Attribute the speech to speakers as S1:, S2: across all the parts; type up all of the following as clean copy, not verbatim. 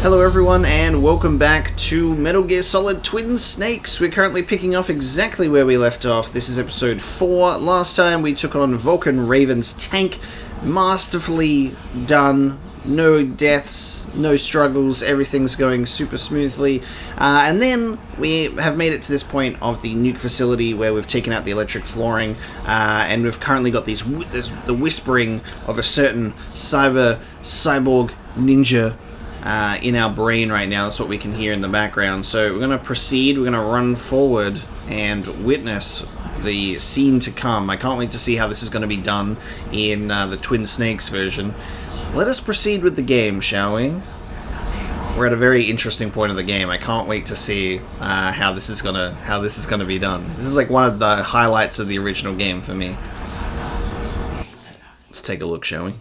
S1: Hello everyone and welcome back to Metal Gear Solid Twin Snakes. We're currently picking off exactly where we left off. This is episode 4. Last time we took on Vulcan Raven's tank. Masterfully done. No deaths, no struggles, everything's going super smoothly. And then we have made it to this point of the nuke facility where we've taken out the electric flooring, and we've currently got the whispering of a certain cyborg ninja in our brain right now. That's what we can hear in the background. So we're going to proceed, we're going to run forward and witness the scene to come. I can't wait to see how this is going to be done in the Twin Snakes version. Let us proceed with the game, shall we? We're at a very interesting point of the game. I can't wait to see how this is gonna be done. This is like one of the highlights of the original game for me. Let's take a look, shall we?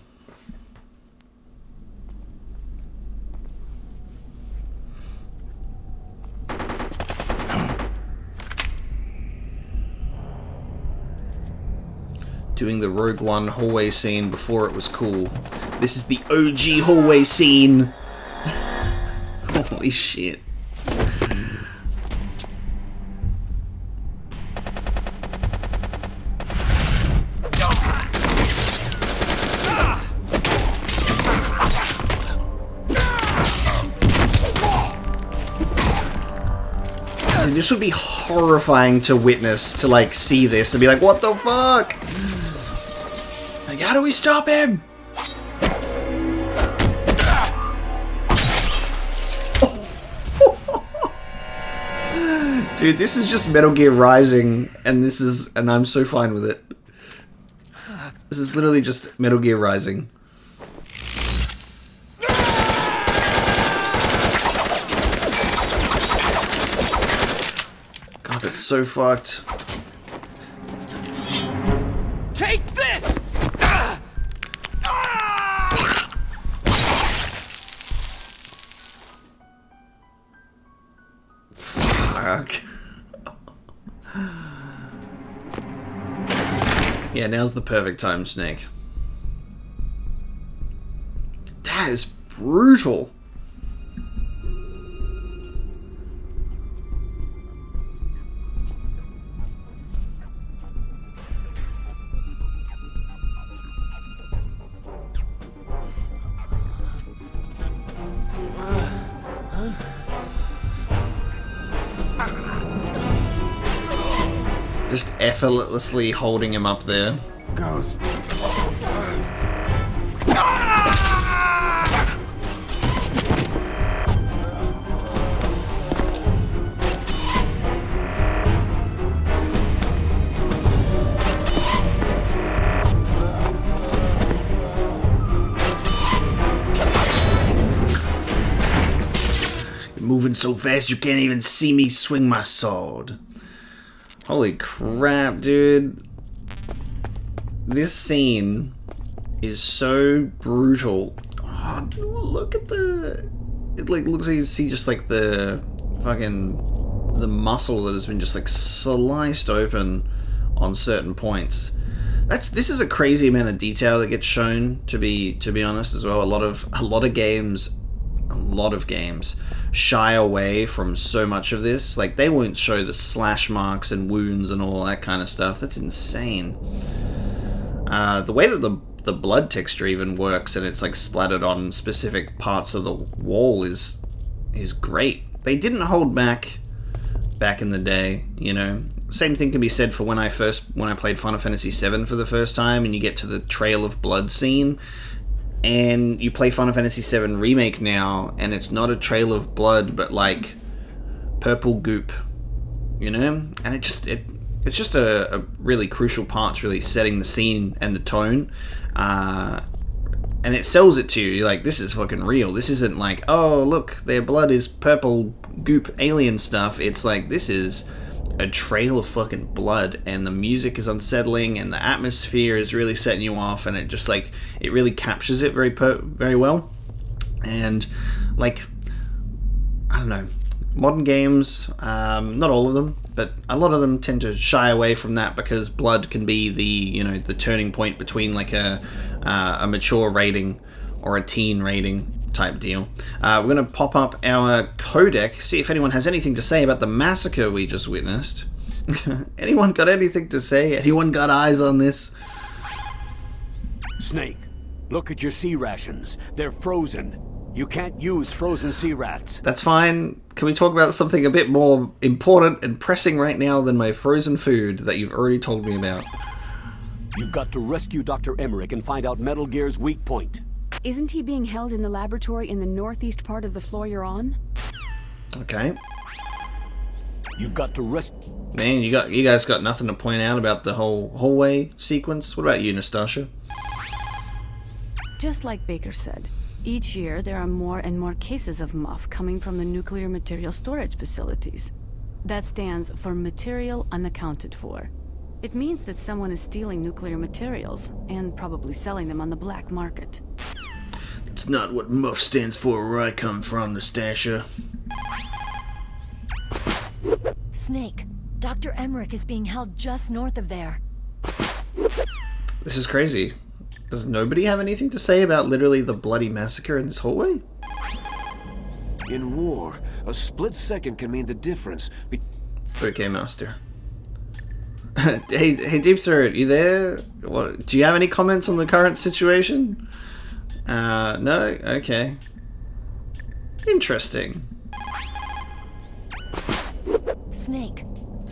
S1: Doing the Rogue One hallway scene before it was cool. This is the OG hallway scene. Holy shit. This would be horrifying to witness, to like see this and be like, what the fuck? Like, how do we stop him? Dude, this is just Metal Gear Rising, and I'm so fine with it. This is literally just Metal Gear Rising. God, it's so fucked.
S2: Take this!
S1: Fuck. Yeah, now's the perfect time, Snake. That is brutal. Just effortlessly holding him up there.
S2: Ghost.
S1: You're moving so fast you can't even see me swing my sword. Holy crap, dude. This scene is so brutal. Oh, look at it like looks like you see just like the muscle that has been just like sliced open on certain points. This is a crazy amount of detail that gets shown, to be honest as well. A lot of games shy away from so much of this. Like, they won't show the slash marks and wounds and all that kind of stuff. That's insane. The way that the blood texture even works, and it's like splattered on specific parts of the wall, is great. They didn't hold back in the day, you know. Same thing can be said for when I played Final Fantasy VII for the first time, and you get to the Trail of Blood scene. And you play Final Fantasy VII Remake now, and it's not a trail of blood, but like purple goop, you know? And it's just a really crucial part to really setting the scene and the tone. And it sells it to you. You're like, this is fucking real. This isn't like, oh, look, their blood is purple goop alien stuff. It's like, this is a trail of fucking blood, and the music is unsettling, and the atmosphere is really setting you off, and it just like, it really captures it very well. And like, I don't know, modern games, not all of them, but a lot of them tend to shy away from that because blood can be the turning point between like a mature rating or a teen rating. type deal. We're going to pop up our codec, see if anyone has anything to say about the massacre we just witnessed. Anyone got anything to say? Anyone got eyes on this?
S2: Snake, look at your sea rations. They're frozen. You can't use frozen sea rats.
S1: That's fine. Can we talk about something a bit more important and pressing right now than my frozen food that you've already told me about?
S2: You've got to rescue Dr. Emmerich and find out Metal Gear's weak point.
S3: Isn't he being held in the laboratory in the northeast part of the floor you're on?
S1: Okay.
S2: You've got to
S1: Man, you guys got nothing to point out about the whole hallway sequence? What about you, Nastasha?
S3: Just like Baker said, each year there are more and more cases of MUF coming from the nuclear material storage facilities. That stands for Material Unaccounted For. It means that someone is stealing nuclear materials and probably selling them on the black market.
S1: It's not what MUF stands for where I come from, Nastasha.
S4: Snake, Dr. Emmerich is being held just north of there.
S1: This is crazy. Does nobody have anything to say about literally the bloody massacre in this hallway?
S5: In war, a split second can mean the difference
S1: Okay, Master. hey, Deep Throat, you there? What, do you have any comments on the current situation? No? Okay. Interesting.
S4: Snake.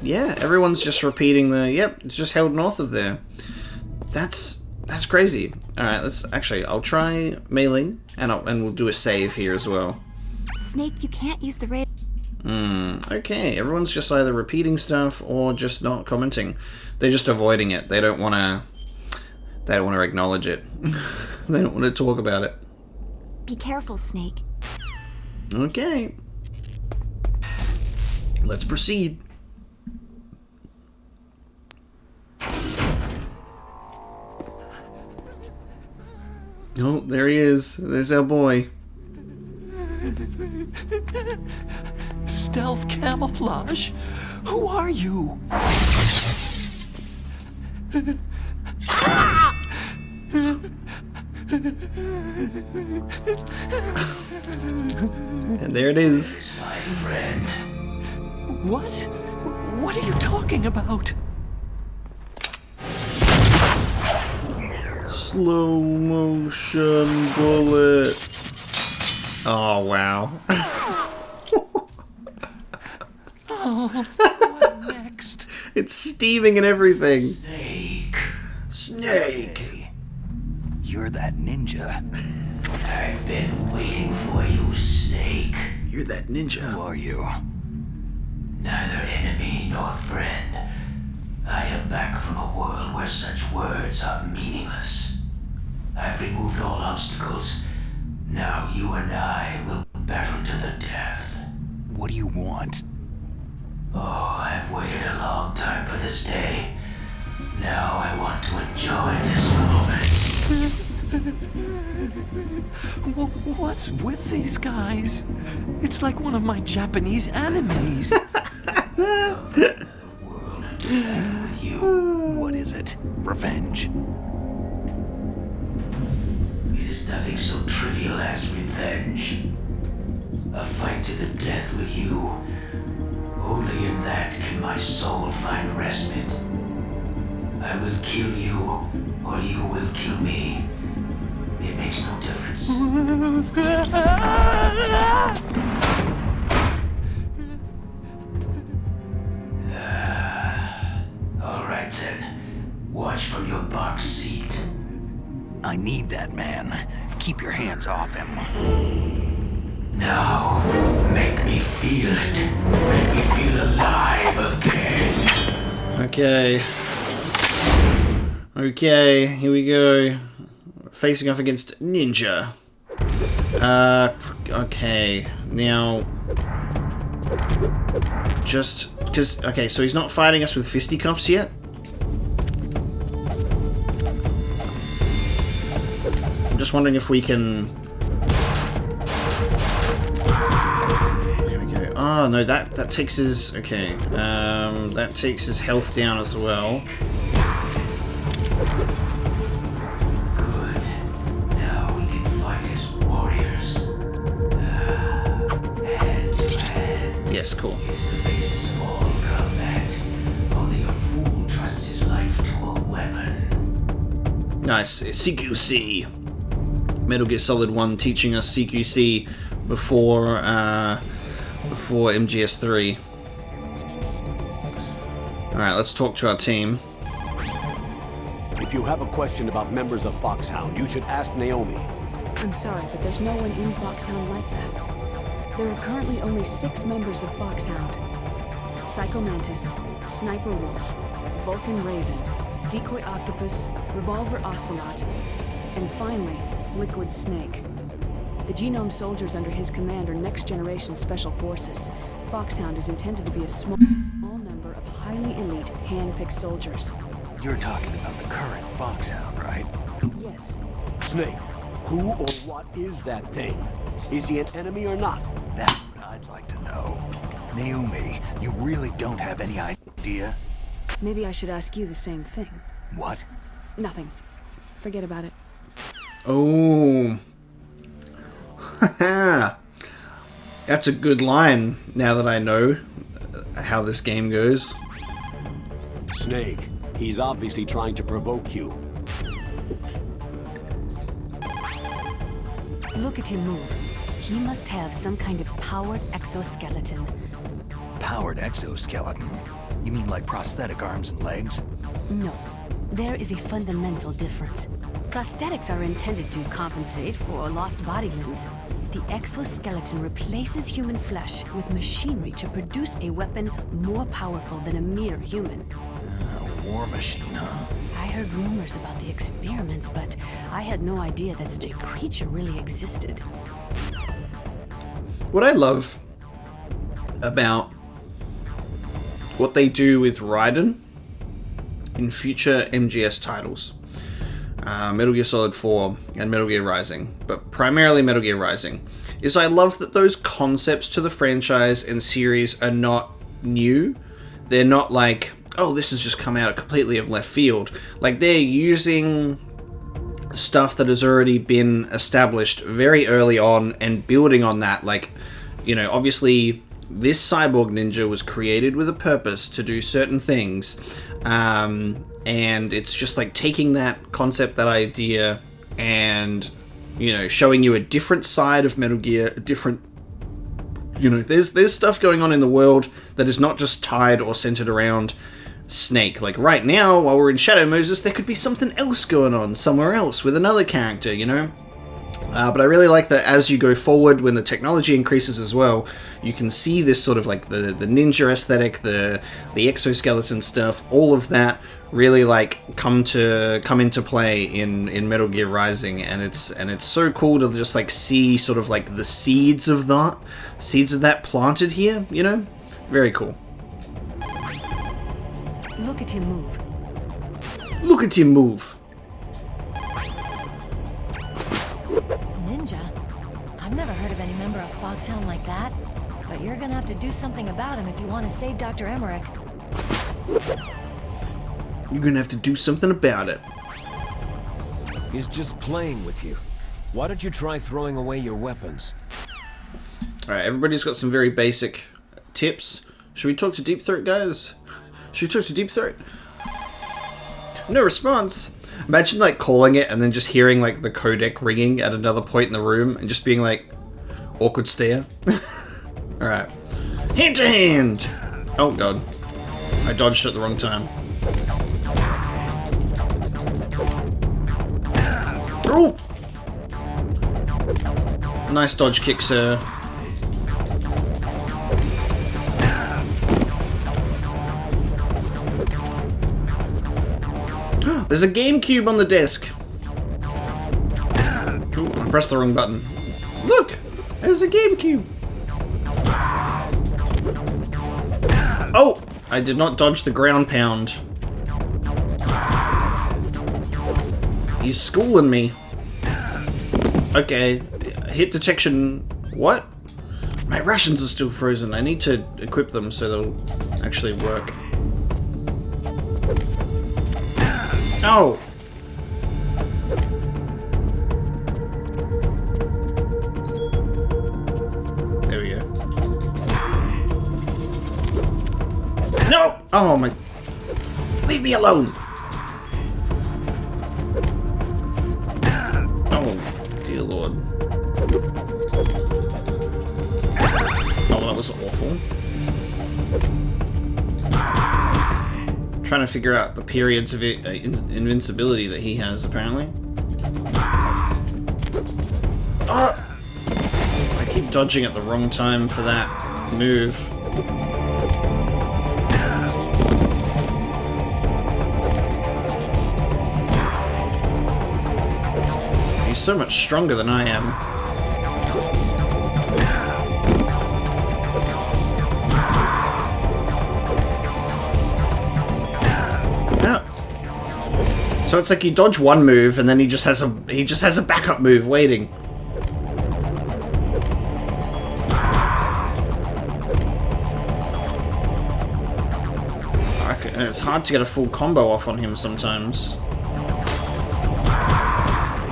S1: Yeah, everyone's just repeating yep, it's just held north of there. That's crazy. Alright, I'll try mailing, and we'll do a save here as well.
S4: Snake, you can't use the radar.
S1: Okay, everyone's just either repeating stuff or just not commenting. They're just avoiding it. They don't want to acknowledge it. They don't want to talk about it.
S4: Be careful, Snake.
S1: Okay. Let's proceed. Oh, there he is. There's our boy.
S6: Stealth camouflage? Who are you?
S1: And there it is.
S6: My friend. What? What are you talking about?
S1: Slow motion bullet. Oh, wow.
S6: Oh, what next?
S1: It's steaming and everything.
S6: Snake. You're that ninja.
S7: I've been waiting for you, Snake.
S1: You're that ninja.
S6: Who are you?
S7: Neither enemy nor friend. I am back from a world where such words are meaningless. I've removed all obstacles. Now you and I will battle to the death.
S6: What do you want?
S7: Oh, I've waited a long time for this day. Now I want to enjoy this moment.
S6: What's with these guys? It's like one of my Japanese animes.
S7: World with you.
S6: What is it? Revenge?
S7: It is nothing so trivial as revenge. A fight to the death with you. Only in that can my soul find respite. I will kill you, or you will kill me. It makes no difference. All right then. Watch from your box seat.
S6: I need that man. Keep your hands off him.
S7: Now, make me feel it. Make me feel alive again.
S1: Okay. Okay, here we go. Facing off against Ninja. Okay. Now... Just... because... Okay, so he's not fighting us with fisticuffs yet? I'm just wondering if we can... There we go. Oh, no, that takes his... Okay. That takes his health down as well.
S7: Good. Now we can fight as warriors.
S1: cool.
S7: Is the basis of all combat. Only a fool trusts his life to a weapon.
S1: Nice. CQC. Metal Gear Solid 1 teaching us CQC before MGS3. Alright, let's talk to our team.
S2: If you have a question about members of Foxhound, you should ask Naomi.
S3: I'm sorry, but there's no one in Foxhound like that. There are currently only 6 members of Foxhound. Psycho Mantis, Sniper Wolf, Vulcan Raven, Decoy Octopus, Revolver Ocelot, and finally, Liquid Snake. The Genome soldiers under his command are next-generation special forces. Foxhound is intended to be a small number of highly elite, hand-picked soldiers.
S8: You're talking about the current Foxhound, right?
S3: Yes.
S2: Snake, who or what is that thing? Is he an enemy or not?
S8: That's what I'd like to know. Naomi, you really don't have any idea?
S3: Maybe I should ask you the same thing.
S8: What?
S3: Nothing. Forget about it.
S1: Oh. That's a good line, now that I know how this game goes.
S2: Snake, he's obviously trying to provoke you.
S3: Look at him move. He must have some kind of powered exoskeleton.
S8: Powered exoskeleton? You mean like prosthetic arms and legs?
S3: No. There is a fundamental difference. Prosthetics are intended to compensate for lost body limbs. The exoskeleton replaces human flesh with machinery to produce a weapon more powerful than a mere human.
S8: A war machine, huh?
S3: I heard rumors about the experiments, but I had no idea that such a creature really existed.
S1: What I love about what they do with Raiden in future MGS titles, Metal Gear Solid 4 and Metal Gear Rising, but primarily Metal Gear Rising, is I love that those concepts to the franchise and series are not new. They're not like, oh, this has just come out completely of left field. Like, they're using stuff that has already been established very early on and building on that. Like, you know, obviously this cyborg ninja was created with a purpose to do certain things, and it's just like taking that concept, that idea, and, you know, showing you a different side of Metal Gear, a different, you know, there's stuff going on in the world that is not just tied or centered around Snake. Like right now, while we're in Shadow Moses, there could be something else going on somewhere else with another character, you know? But I really like that as you go forward, when the technology increases as well, you can see this sort of like the ninja aesthetic, the exoskeleton stuff, all of that really like come into play in Metal Gear Rising, and it's so cool to just like see sort of like the seeds of that planted here, you know? Very cool.
S3: Look at him move.
S1: Look at him move.
S4: Ninja? I've never heard of any member of Foxhound like that. But you're gonna have to do something about him if you want to save Dr. Emmerich.
S1: You're gonna have to do something about it.
S5: He's just playing with you. Why don't you try throwing away your weapons?
S1: Alright, everybody's got some very basic tips. Should we talk to Deep Throat, guys? Should we talk to Deep Throat? No response. Imagine like calling it and then just hearing like the codec ringing at another point in the room and just being like, awkward stare. Alright. Hand to hand! Oh god. I dodged at the wrong time. Oh! Nice dodge kick, sir. There's a GameCube on the desk. Ooh, I pressed the wrong button. Look! There's a GameCube. Oh! I did not dodge the ground pound. He's schooling me. Okay. Hit detection. What? My rations are still frozen. I need to equip them so they'll actually work. Oh! There we go. Oh my... Leave me alone! Oh, dear lord. Oh, that was awful. Trying to figure out the periods of invincibility that he has, apparently. Oh! I keep dodging at the wrong time for that move. He's so much stronger than I am. Oh. So it's like you dodge one move and then he just has a backup move waiting. And it's hard to get a full combo off on him sometimes.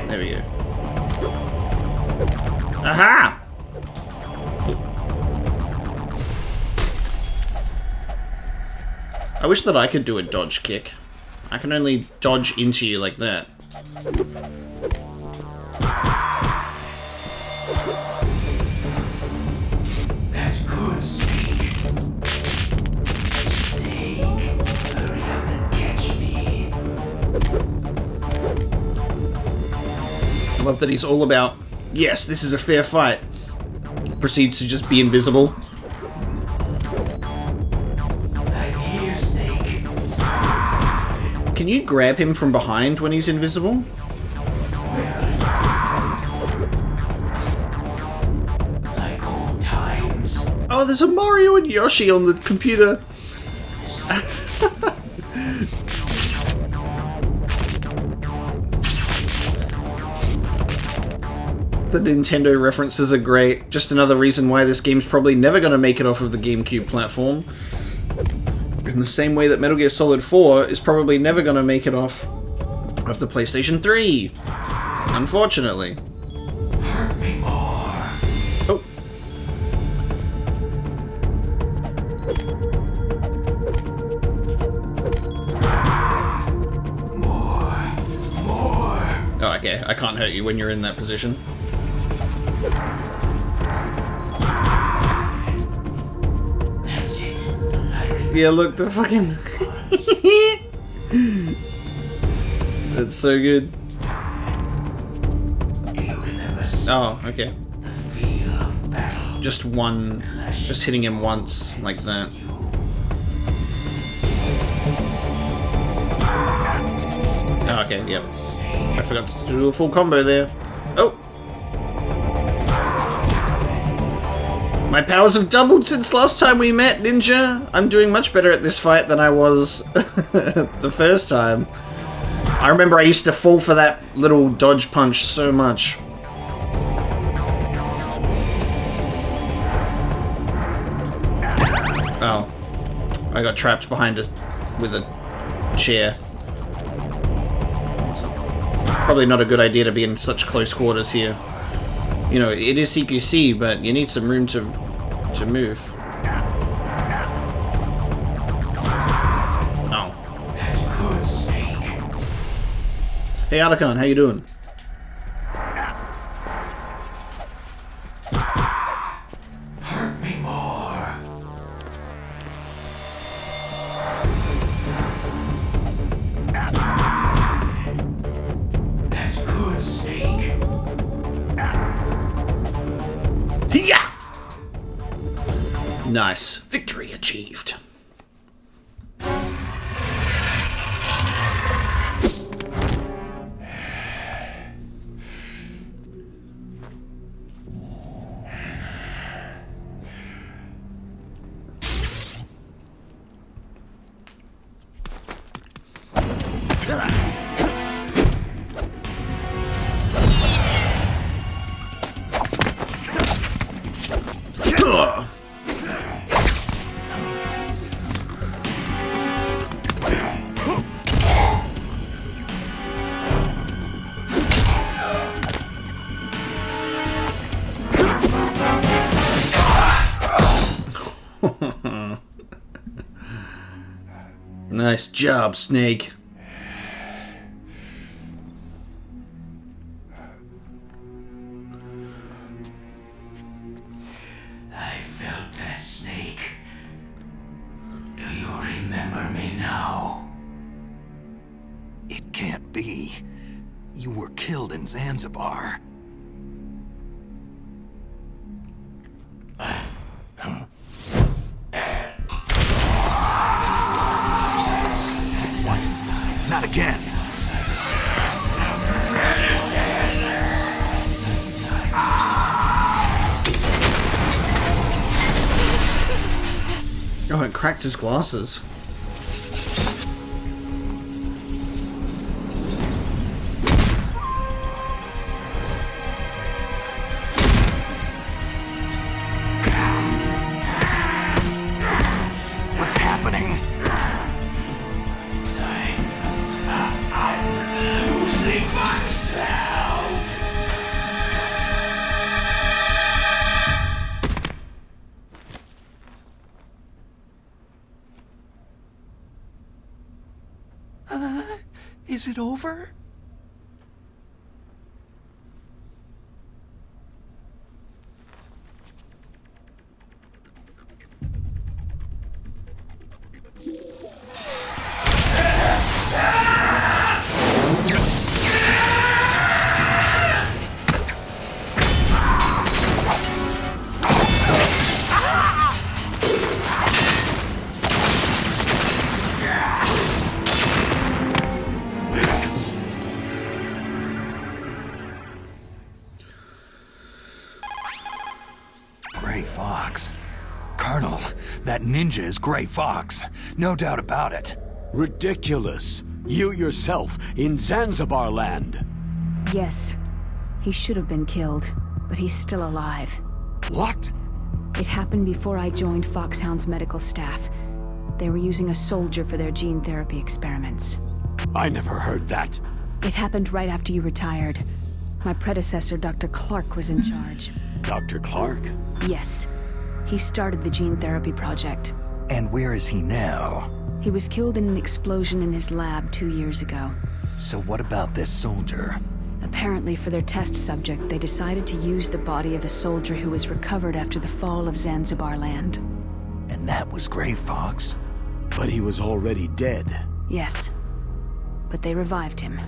S1: There we go. Aha! I wish that I could do a dodge kick. I can only dodge into you like that.
S7: That's good, Snake. Snake, hurry up and catch me.
S1: I love that he's all about, yes, this is a fair fight. Proceeds to just be invisible.
S7: I'm here, Snake.
S1: Can you grab him from behind when he's invisible?
S7: Like old times.
S1: Oh, there's a Mario and Yoshi on the computer. The Nintendo references are great. Just another reason why this game's probably never going to make it off of the GameCube platform. In the same way that Metal Gear Solid 4 is probably never going to make it off of the PlayStation 3. Unfortunately.
S7: Hurt me more.
S1: Oh.
S7: More.
S1: Oh, okay. I can't hurt you when you're in that position.
S7: That's it.
S1: Yeah, look, the fucking... That's so good.
S7: Do you remember
S1: Oh, okay.
S7: the feel of battle?
S1: Just one... Just hitting him once, like that. Oh, okay, yep. I forgot to do a full combo there. Oh! My powers have doubled since last time we met, Ninja! I'm doing much better at this fight than I was the first time. I remember I used to fall for that little dodge punch so much. Oh. I got trapped behind us with a chair. Awesome. Probably not a good idea to be in such close quarters here. You know, it is CQC, but you need some room to move. Oh.
S7: That's good, Snake.
S1: Hey, Otacon, how you doing?
S7: Hurt me more. That's good, Snake.
S1: Yeah! Nice. Victory achieved. Nice job, Snake.
S7: I felt that, Snake. Do you remember me now?
S8: It can't be. You were killed in Zanzibar. What? Not again.
S1: Oh, it cracked his glasses.
S8: What's happening?
S7: I'm losing myself.
S6: Is it over?
S8: Gray Fox. Colonel, that ninja is Gray Fox. No doubt about it.
S2: Ridiculous. You yourself in Zanzibar land.
S3: Yes. He should have been killed, but he's still alive.
S2: What?
S3: It happened before I joined Foxhound's medical staff. They were using a soldier for their gene therapy experiments.
S2: I never heard that.
S3: It happened right after you retired. My predecessor, Dr. Clark, was in charge.
S2: Dr. Clark?
S3: Yes. He started the gene therapy project.
S8: And where is he now?
S3: He was killed in an explosion in his lab 2 years ago.
S8: So what about this soldier?
S3: Apparently, for their test subject, they decided to use the body of a soldier who was recovered after the fall of Zanzibar land.
S8: And that was Gray Fox?
S2: But he was already dead.
S3: Yes. But they revived him.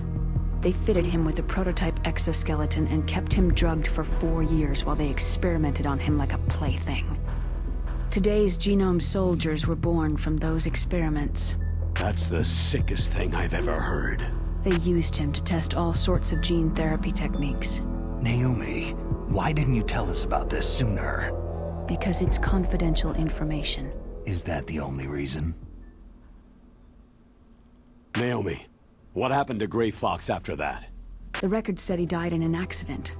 S3: They fitted him with a prototype exoskeleton and kept him drugged for 4 years while they experimented on him like a plaything. Today's genome soldiers were born from those experiments.
S2: That's the sickest thing I've ever heard.
S3: They used him to test all sorts of gene therapy techniques.
S8: Naomi, why didn't you tell us about this sooner?
S3: Because it's confidential information.
S8: Is that the only reason?
S2: Naomi, what happened to Gray Fox after that?
S3: The record said he died in an accident.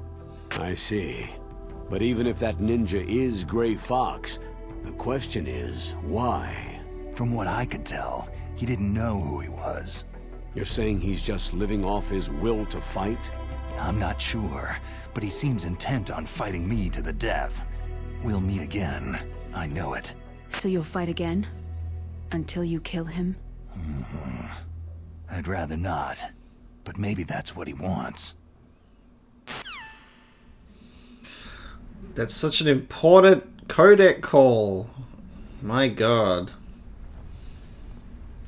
S2: I see. But even if that ninja is Gray Fox, the question is, why?
S8: From what I could tell, he didn't know who he was.
S2: You're saying he's just living off his will to fight?
S8: I'm not sure, but he seems intent on fighting me to the death. We'll meet again. I know it.
S3: So you'll fight again? Until you kill him?
S8: I'd rather not, but maybe that's what he wants.
S1: That's such an important codec call. My god.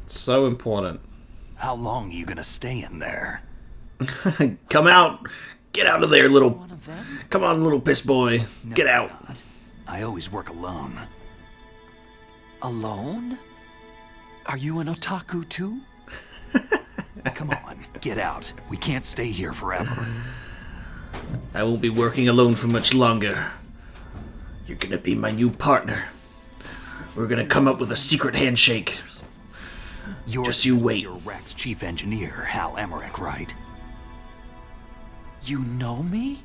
S1: So important.
S8: How long are you gonna stay in there?
S1: Come out! Get out of there, little...
S6: One of them?
S1: Come on, little piss boy.
S8: No,
S1: Get out.
S8: not. I always work alone.
S6: Alone? Are you an otaku too?
S8: Come on, get out. We can't stay here forever.
S1: I won't be working alone for much longer. You're gonna be my new partner. We're gonna come up with a secret handshake.
S8: You're
S1: Just you wait.
S8: Your Rex chief engineer, Hal Emmerich, right?
S6: You know me?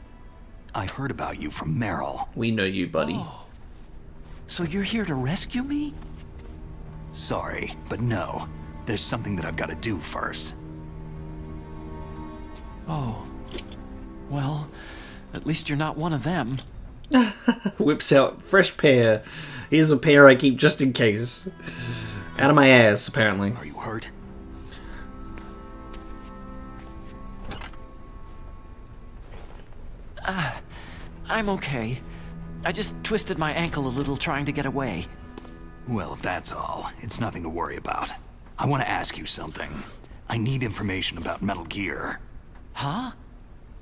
S8: I heard about you from Meryl.
S1: We know you, buddy.
S6: So you're here to rescue me?
S8: Sorry, but no. There's something that I've got to do first.
S6: Oh. Well, at least you're not one of them.
S1: Whips out fresh pair. Here's a pair I keep just in case. Out of my ass, apparently.
S8: Are you hurt?
S6: I'm okay. I just twisted my ankle a little trying to get away.
S8: Well, if that's all, it's nothing to worry about. I want to ask you something. I need information about Metal Gear.
S6: Huh?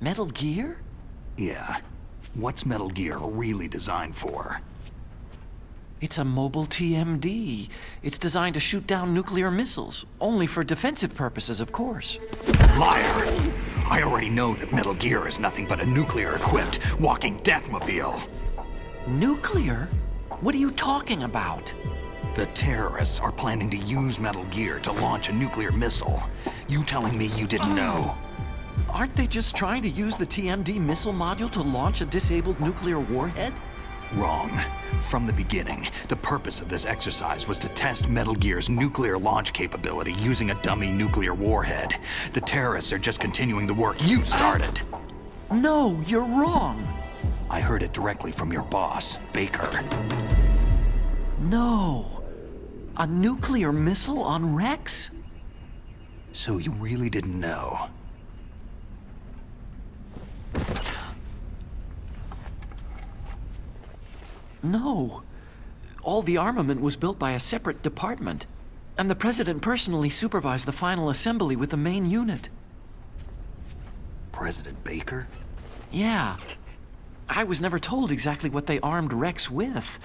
S6: Metal Gear?
S8: Yeah. What's Metal Gear really designed for?
S6: It's a mobile TMD. It's designed to shoot down nuclear missiles. Only for defensive purposes, of course.
S8: Liar! I already know that Metal Gear is nothing but a nuclear-equipped walking deathmobile.
S6: Nuclear? What are you talking about?
S8: The terrorists are planning to use Metal Gear to launch a nuclear missile. You telling me you didn't know?
S6: Aren't they just trying to use the TMD missile module to launch a disabled nuclear warhead?
S8: Wrong. From the beginning, the purpose of this exercise was to test Metal Gear's nuclear launch capability using a dummy nuclear warhead. The terrorists are just continuing the work you started.
S6: No, you're wrong.
S8: I heard it directly from your boss, Baker.
S6: No. A nuclear missile on Rex?
S8: So you really didn't know?
S6: No. All the armament was built by a separate department, and the President personally supervised the final assembly with the main unit.
S8: President Baker?
S6: Yeah. I was never told exactly what they armed Rex with.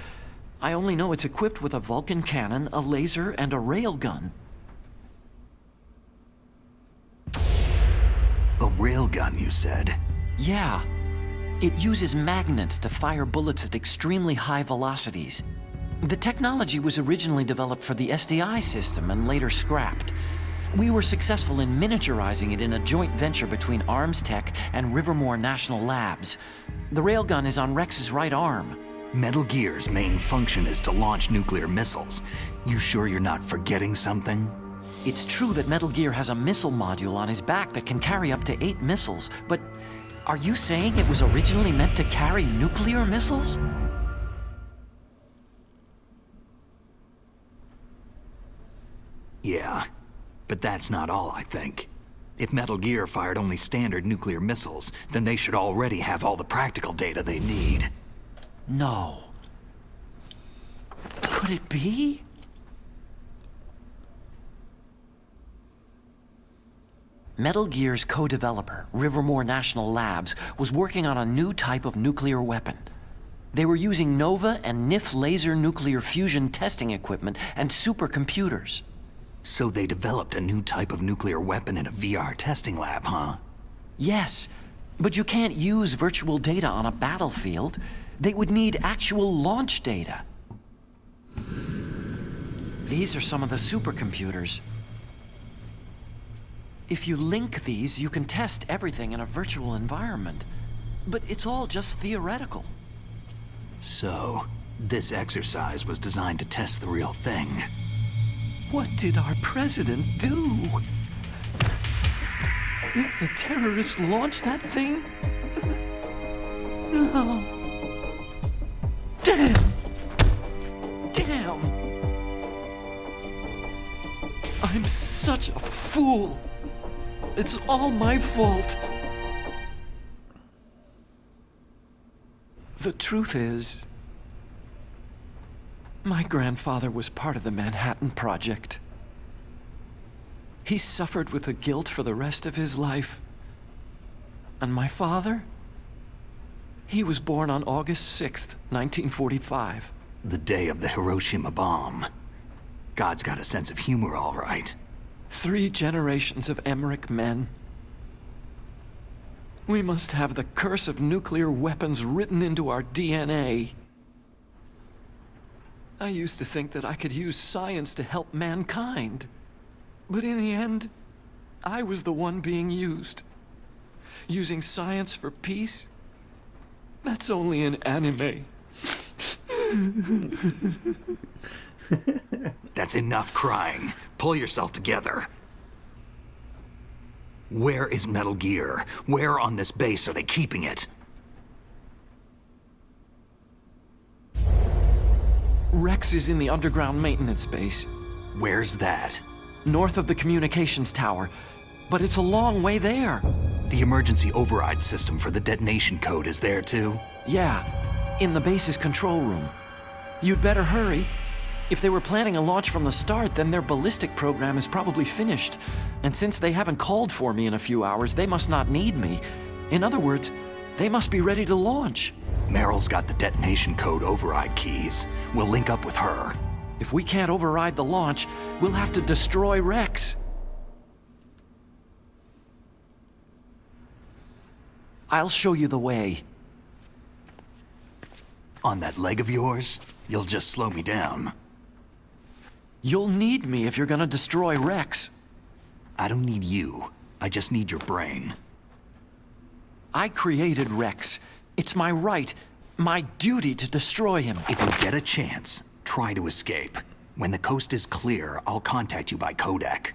S6: I only know it's equipped with a Vulcan cannon, a laser, and a railgun.
S8: A railgun, you said?
S6: Yeah. It uses magnets to fire bullets at extremely high velocities. The technology was originally developed for the SDI system and later scrapped. We were successful in miniaturizing it in a joint venture between Arms Tech and Rivermore National Labs. The railgun is on Rex's right arm.
S8: Metal Gear's main function is to launch nuclear missiles. You sure you're not forgetting something?
S6: It's true that Metal Gear has a missile module on his back that can carry up to 8 missiles, but are you saying it was originally meant to carry nuclear missiles?
S8: Yeah, but that's not all, I think. If Metal Gear fired only standard nuclear missiles, then they should already have all the practical data they need.
S6: No. Could it be? Metal Gear's co-developer, Rivermore National Labs, was working on a new type of nuclear weapon. They were using NOVA and NIF laser nuclear fusion testing equipment and supercomputers.
S8: So they developed a new type of nuclear weapon in a VR testing lab, huh?
S6: Yes, but you can't use virtual data on a battlefield. They would need actual launch data. These are some of the supercomputers. If you link these, you can test everything in a virtual environment. But it's all just theoretical.
S8: So, this exercise was designed to test the real thing.
S6: What did our president do? If the terrorists launched that thing? No. Damn! Damn! I'm such a fool. It's all my fault. The truth is, my grandfather was part of the Manhattan Project. He suffered with the guilt for the rest of his life. And my father? He was born on August 6th, 1945.
S8: The day of the Hiroshima bomb. God's got a sense of humor, all right.
S6: 3 generations of Emmerich men. We must have the curse of nuclear weapons written into our DNA. I used to think that I could use science to help mankind. But in the end, I was the one being used. Using science for peace? That's only in anime.
S8: That's enough crying. Pull yourself together. Where is Metal Gear? Where on this base are they keeping it?
S6: Rex is in the underground maintenance base.
S8: Where's that?
S6: North of the communications tower. But it's a long way there.
S8: The emergency override system for the detonation code is there too?
S6: Yeah, in the base's control room. You'd better hurry. If they were planning a launch from the start, then their ballistic program is probably finished. And since they haven't called for me in a few hours, they must not need me. In other words, they must be ready to launch.
S8: Meryl's got the detonation code override keys. We'll link up with her.
S6: If we can't override the launch, we'll have to destroy Rex. I'll show you the way.
S8: On that leg of yours, you'll just slow me down.
S6: You'll need me if you're gonna destroy Rex.
S8: I don't need you. I just need your brain.
S6: I created Rex. It's my right, my duty to destroy him.
S8: If you get a chance, try to escape. When the coast is clear, I'll contact you by codec.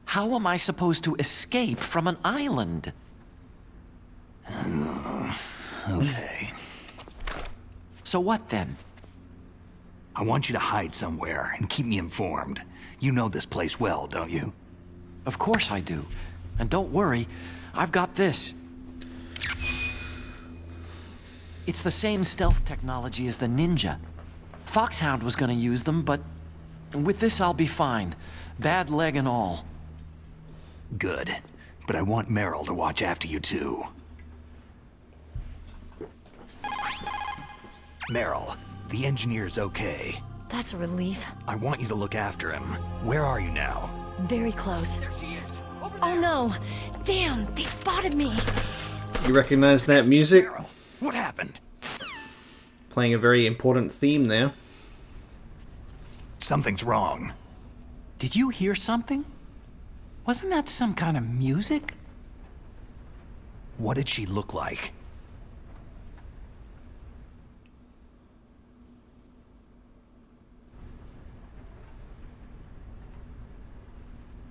S6: How am I supposed to escape from an island?
S8: Okay.
S6: So what then?
S8: I want you to hide somewhere and keep me informed. You know this place well, don't you?
S6: Of course I do. And don't worry, I've got this. It's the same stealth technology as the Ninja. Foxhound was gonna use them, but with this I'll be fine. Bad leg and all.
S8: Good. But I want Meryl to watch after you too. Meryl, the engineer's okay.
S4: That's a relief.
S8: I want you to look after him. Where are you now?
S4: Very close. There she is. Oh no! Damn, they spotted me!
S1: You recognize that music?
S8: Meryl, what happened?
S1: Playing a very important theme there.
S8: Something's wrong.
S9: Did you hear something? Wasn't that some kind of music?
S8: What did she look like?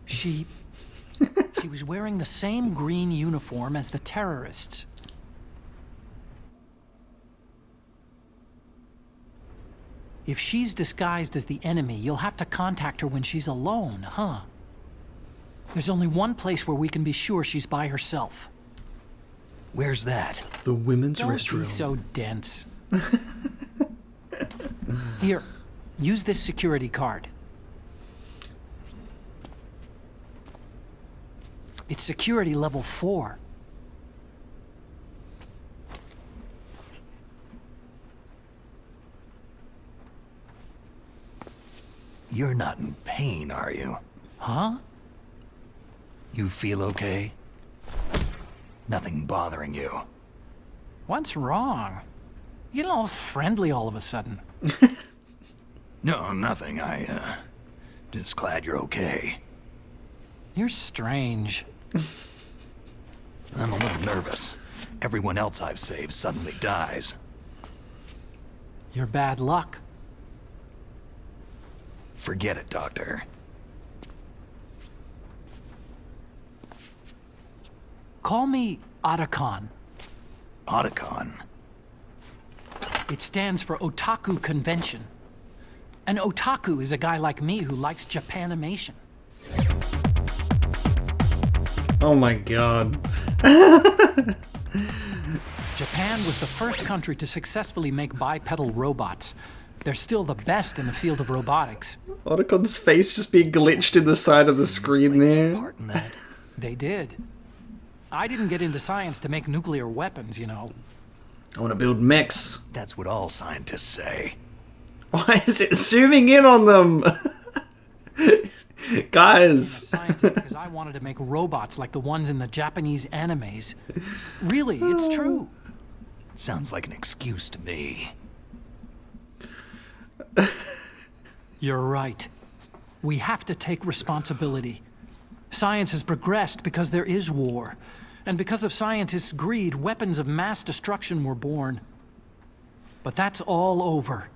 S9: She was wearing the same green uniform as the terrorists. If she's disguised as the enemy, you'll have to contact her when she's alone, huh? There's only one place where we can be sure she's by herself.
S8: Where's that?
S1: The women's
S9: Don't
S1: restroom.
S9: be so dense. Here, use this security card. It's security level 4.
S8: You're not in pain, are you?
S9: Huh?
S8: You feel okay? Nothing bothering you?
S9: What's wrong? You get all friendly all of a sudden.
S8: No, nothing. Just glad you're okay.
S9: You're strange.
S8: I'm a little nervous. Everyone else I've saved suddenly dies.
S9: You're bad luck.
S8: Forget it, Doctor.
S9: Call me Otacon.
S8: Otacon?
S9: It stands for Otaku Convention. An otaku is a guy like me who likes Japanimation.
S1: Oh my god.
S9: Japan was the first country to successfully make bipedal robots. They're still the best in the field of robotics.
S1: Otacon's face just being glitched in the side of the screen there.
S8: Part in that.
S9: They did. I didn't get into science to make nuclear weapons, you know.
S1: I want to build mechs.
S8: That's what all scientists say.
S1: Why is it zooming in on them? Guys.
S9: Scientist because I wanted to make robots like the ones in the Japanese animes. Really, it's true.
S8: Sounds like an excuse to me.
S9: You're right. We have to take responsibility. Science has progressed because there is war. And because of scientists' greed, weapons of mass destruction were born. But that's all over.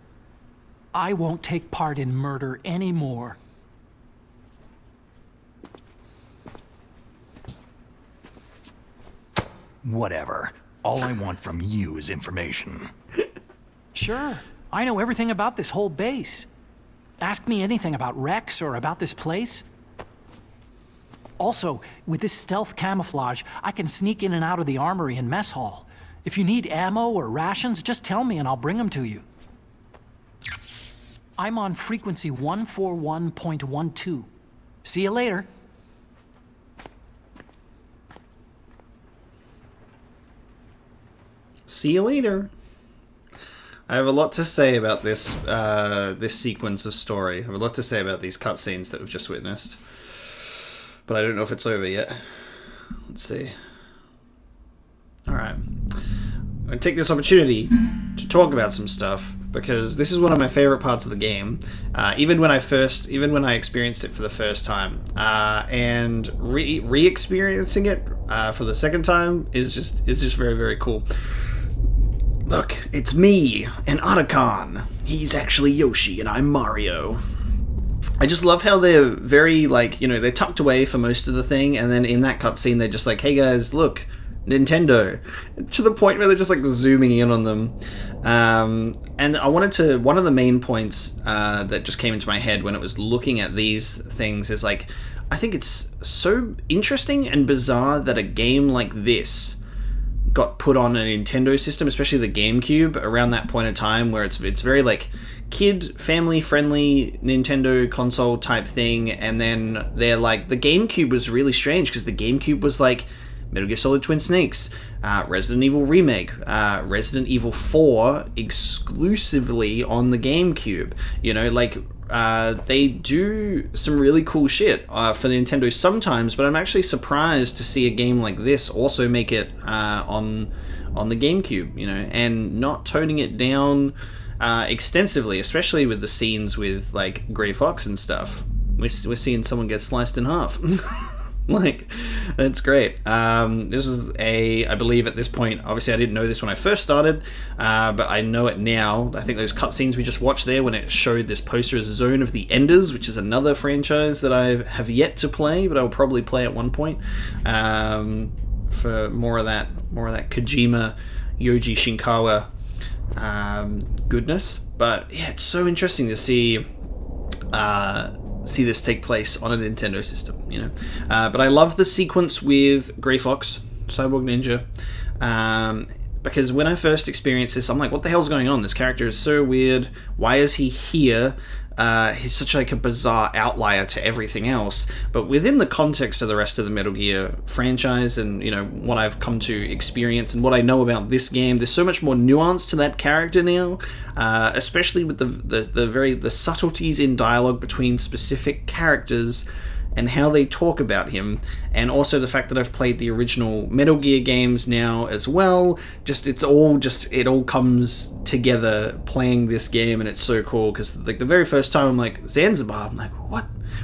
S9: I won't take part in murder anymore.
S8: Whatever. All I want from you is information.
S9: Sure, I know everything about this whole base. Ask me anything about Rex or about this place. Also, with this stealth camouflage, I can sneak in and out of the armory and mess hall. If you need ammo or rations, just tell me and I'll bring them to you. I'm on frequency 141.12. See you later.
S1: See you later. I have a lot to say about this this sequence of story. I have a lot to say about these cutscenes that we've just witnessed. But I don't know if it's over yet. Let's see. Alright. I'm going to take this opportunity to talk about some stuff, because this is one of my favorite parts of the game. Even when I experienced it for the first time, and re-experiencing it for the second time is just very, very cool. Look, it's me and Otacon. He's actually Yoshi and I'm Mario. I just love how they're very, like, you know, they're tucked away for most of the thing, and then in that cutscene they're just like, hey guys, look, Nintendo. To the point where they're just like zooming in on them. And I wanted to, one of the main points that just came into my head when it was looking at these things is like, I think it's so interesting and bizarre that a game like this got put on a Nintendo system, especially the GameCube, around that point in time where it's very like kid family friendly Nintendo console type thing. And then they're like, the GameCube was really strange because the GameCube was like Metal Gear Solid Twin Snakes, Resident Evil Remake, Resident Evil 4 exclusively on the GameCube. You know, like, they do some really cool shit for Nintendo sometimes, but I'm actually surprised to see a game like this also make it on the GameCube, you know, and not toning it down extensively, especially with the scenes with, like, Gray Fox and stuff. We're seeing someone get sliced in half. Like, that's great. This is I believe at this point, obviously I didn't know this when I first started, but I know it now. I think those cutscenes we just watched there when it showed this poster as Zone of the Enders, which is another franchise that I have yet to play, but I'll probably play at one point, for more of that Kojima, Yoji Shinkawa goodness. But yeah, it's so interesting to see this take place on a Nintendo system, you know. But I love the sequence with Gray Fox, Cyborg Ninja, because when I first experienced this, I'm like, what the hell's going on? This character is so weird. Why is he here? He's such like a bizarre outlier to everything else. But within the context of the rest of the Metal Gear franchise, and you know what I've come to experience and what I know about this game, there's so much more nuance to that character now, especially with the subtleties in dialogue between specific characters and how they talk about him, and also the fact that I've played the original Metal Gear games now as well. It all comes together playing this game, and it's so cool because like the very first time I'm like, Zanzibar, I'm like,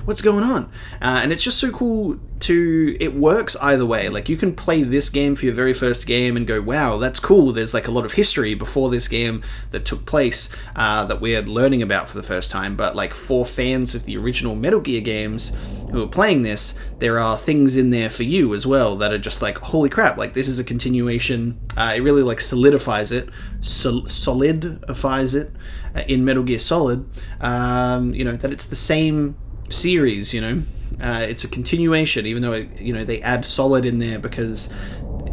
S1: what's going on? And it's just so cool it works either way. Like, you can play this game for your very first game and go, wow, that's cool. There's like a lot of history before this game that took place that we're learning about for the first time. But like, for fans of the original Metal Gear games who are playing this, there are things in there for you as well that are just like, holy crap, like this is a continuation. It really like solidifies it in Metal Gear Solid, you know, that it's the same series, you know. It's a continuation, even though you know, they add Solid in there because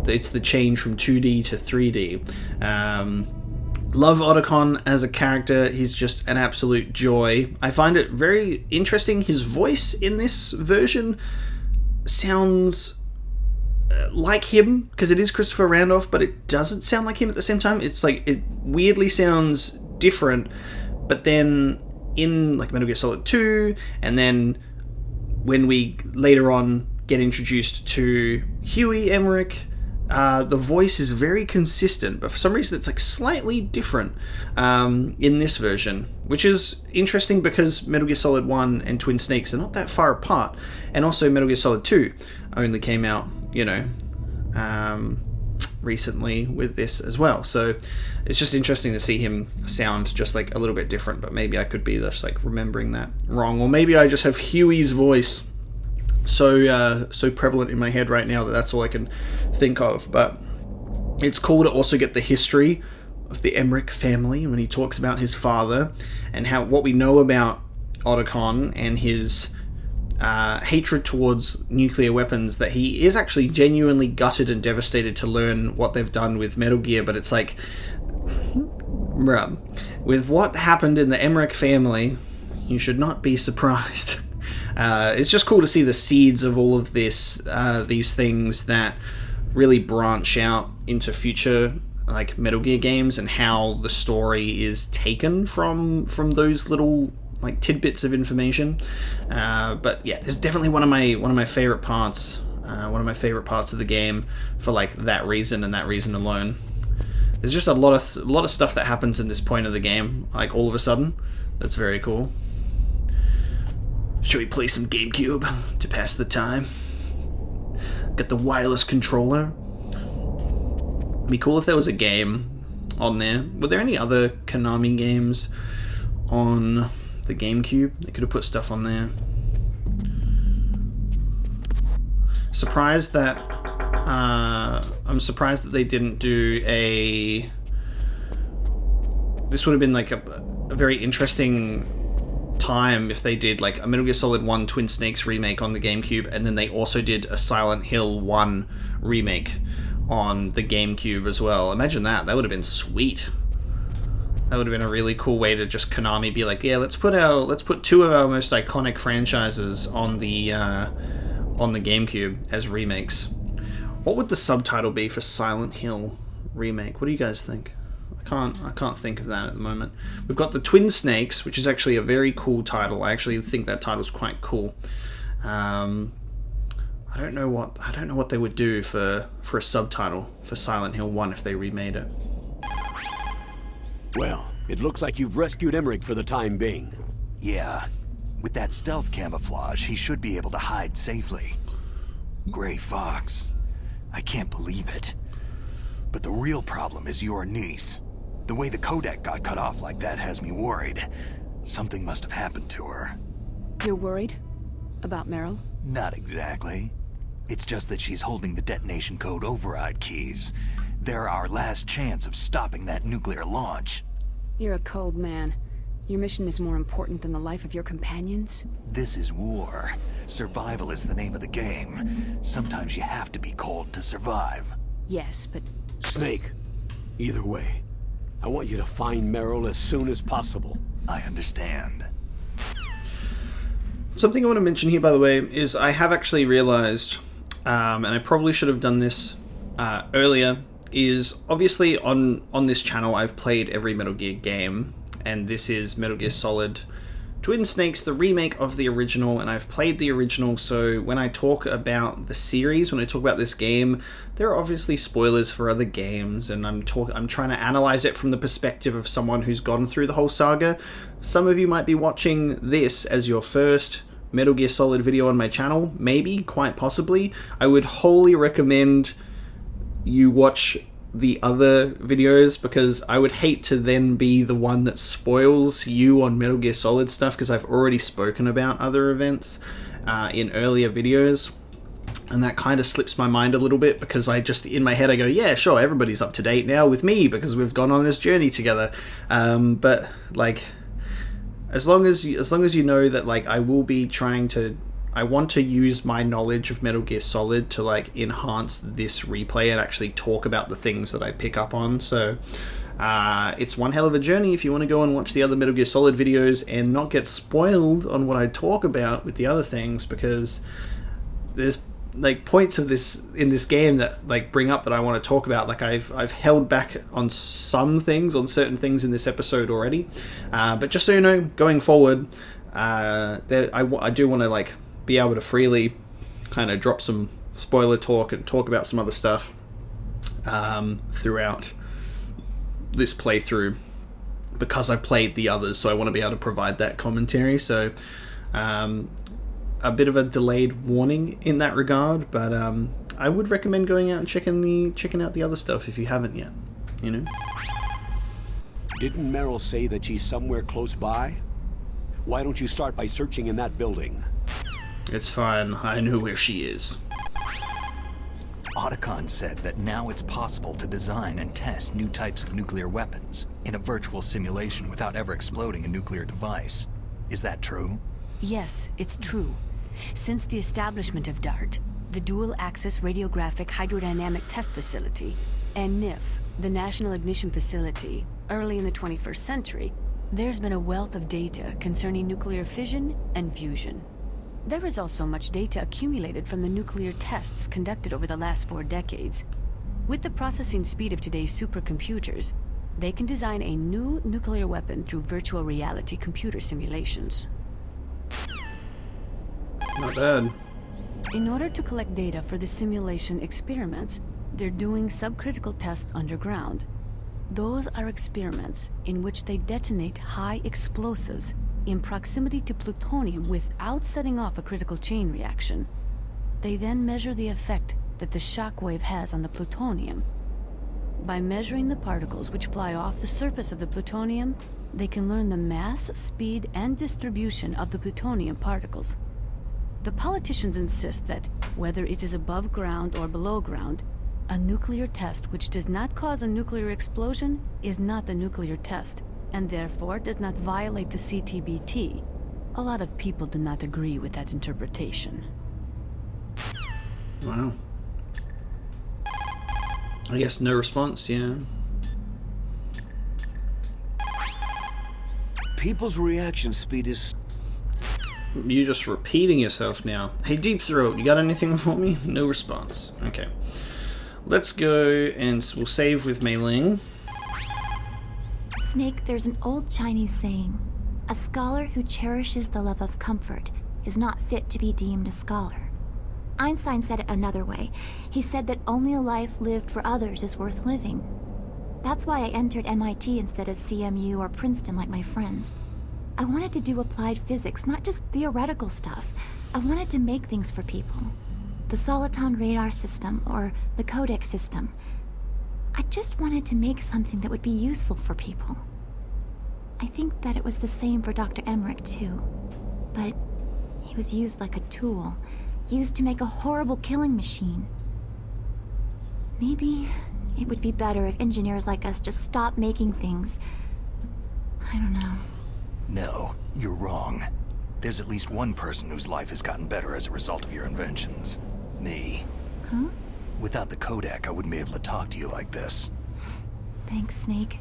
S1: it's the change from 2D to 3D. Love Otacon as a character. He's just an absolute joy. I find it very interesting. His voice in this version sounds like him, because it is Christopher Randolph, but it doesn't sound like him at the same time. It's like, it weirdly sounds different, but then in like Metal Gear Solid 2, and then when we later on get introduced to Huey Emmerich, the voice is very consistent, but for some reason it's like slightly different in this version, which is interesting because Metal Gear Solid 1 and Twin Snakes are not that far apart, and also Metal Gear Solid 2 only came out, you know, recently with this as well. So it's just interesting to see him sound just like a little bit different, but maybe I could be just like remembering that wrong, or maybe I just have Huey's voice so prevalent in my head right now that that's all I can think of. But it's cool to also get the history of the Emmerich family when he talks about his father and what we know about Otacon and his hatred towards nuclear weapons, that he is actually genuinely gutted and devastated to learn what they've done with Metal Gear, but it's like, bruh, with what happened in the Emmerich family, you should not be surprised. It's just cool to see the seeds of all of this, these things that really branch out into future like Metal Gear games, and how the story is taken from those little like tidbits of information. But yeah, there's definitely one of my favorite parts. One of my favorite parts of the game for like that reason and that reason alone. There's just a lot of stuff that happens in this point of the game, like all of a sudden. That's very cool. Should we play some GameCube to pass the time? Got the wireless controller. It'd be cool if there was a game on there. Were there any other Konami games on the GameCube? They could have put stuff on there. I'm surprised that they didn't do a... This would have been like a very interesting time if they did like a Metal Gear Solid 1 Twin Snakes remake on the GameCube, and then they also did a Silent Hill 1 remake on the GameCube as well. Imagine that. That would have been sweet. That would have been a really cool way to just Konami be like, yeah, let's put two of our most iconic franchises on the GameCube as remakes. What would the subtitle be for Silent Hill remake? What do you guys think? I can't think of that at the moment. We've got the Twin Snakes, which is actually a very cool title. I actually think that title's quite cool. I don't know what they would do for a subtitle for Silent Hill 1 if they remade it.
S2: Well, it looks like you've rescued Emmerich for the time being.
S8: Yeah. With that stealth camouflage, he should be able to hide safely. Gray Fox. I can't believe it. But the real problem is your niece. The way the codec got cut off like that has me worried. Something must have happened to her.
S3: You're worried? About Meryl?
S8: Not exactly. It's just that she's holding the detonation code override keys. They're our last chance of stopping that nuclear launch.
S3: You're a cold man. Your mission is more important than the life of your companions?
S8: This is war. Survival is the name of the game. Sometimes you have to be cold to survive.
S3: Yes, but...
S2: Snake, either way, I want you to find Meryl as soon as possible.
S8: I understand.
S1: Something I want to mention here, by the way, is I have actually realized, and I probably should have done this earlier, is obviously on this channel I've played every Metal Gear game, and this is Metal Gear Solid Twin Snakes, the remake of the original, and I've played the original, so when I talk about the series, when I talk about this game, there are obviously spoilers for other games, and I'm trying to analyze it from the perspective of someone who's gone through the whole saga. Some of you might be watching this as your first Metal Gear Solid video on my channel, maybe, quite possibly. I would wholly recommend you watch the other videos, because I would hate to then be the one that spoils you on Metal Gear Solid stuff, because I've already spoken about other events in earlier videos, and that kind of slips my mind a little bit, because I just, in my head, I go, yeah, sure, everybody's up to date now with me, because we've gone on this journey together. But, like, as long as you know that, like, I will be trying to... I want to use my knowledge of Metal Gear Solid to like enhance this replay and actually talk about the things that I pick up on. So it's one hell of a journey if you want to go and watch the other Metal Gear Solid videos and not get spoiled on what I talk about with the other things, because there's like points of this in this game that like bring up that I want to talk about. Like I've held back on some things, on certain things in this episode already, but just so you know, going forward, I do want to like be able to freely kind of drop some spoiler talk and talk about some other stuff throughout this playthrough, because I've played the others, so I want to be able to provide that commentary. So a bit of a delayed warning in that regard, but I would recommend going out and checking out the other stuff if you haven't yet, you know?
S2: Didn't Meryl say that she's somewhere close by? Why don't you start by searching in that building?
S1: It's fine. I know where she is.
S8: Otacon said that now it's possible to design and test new types of nuclear weapons in a virtual simulation without ever exploding a nuclear device. Is that true?
S3: Yes, it's true. Since the establishment of DART, the Dual Axis Radiographic Hydrodynamic Test Facility, and NIF, the National Ignition Facility, early in the 21st century, there's been a wealth of data concerning nuclear fission and fusion. There is also much data accumulated from the nuclear tests conducted over the last 4 decades. With the processing speed of today's supercomputers, they can design a new nuclear weapon through virtual reality computer simulations.
S1: Not bad.
S3: In order to collect data for the simulation experiments, they're doing subcritical tests underground. Those are experiments in which they detonate high explosives in proximity to plutonium without setting off a critical chain reaction. They then measure the effect that the shockwave has on the plutonium. By measuring the particles which fly off the surface of the plutonium, they can learn the mass, speed, and distribution of the plutonium particles. The politicians insist that, whether it is above ground or below ground, a nuclear test which does not cause a nuclear explosion is not the nuclear test, and therefore does not violate the CTBT. A lot of people do not agree with that interpretation.
S1: Wow. I guess no response, yeah.
S2: People's reaction speed is...
S1: You're just repeating yourself now. Hey, Deep Throat, you got anything for me? No response. Okay. Let's go and we'll save with Mei Ling.
S10: Snake, there's an old Chinese saying, a scholar who cherishes the love of comfort is not fit to be deemed a scholar. Einstein said it another way. He said that only a life lived for others is worth living. That's why I entered MIT instead of CMU or Princeton like my friends. I wanted to do applied physics, not just theoretical stuff. I wanted to make things for people. The Soliton radar system, or the codec system. I just wanted to make something that would be useful for people. I think that it was the same for Dr. Emmerich, too. But he was used like a tool, used to make a horrible killing machine. Maybe it would be better if engineers like us just stopped making things. I don't know.
S8: No, you're wrong. There's at least one person whose life has gotten better as a result of your inventions. Me.
S10: Huh?
S8: Without the codec, I wouldn't be able to talk to you like this.
S10: Thanks, Snake.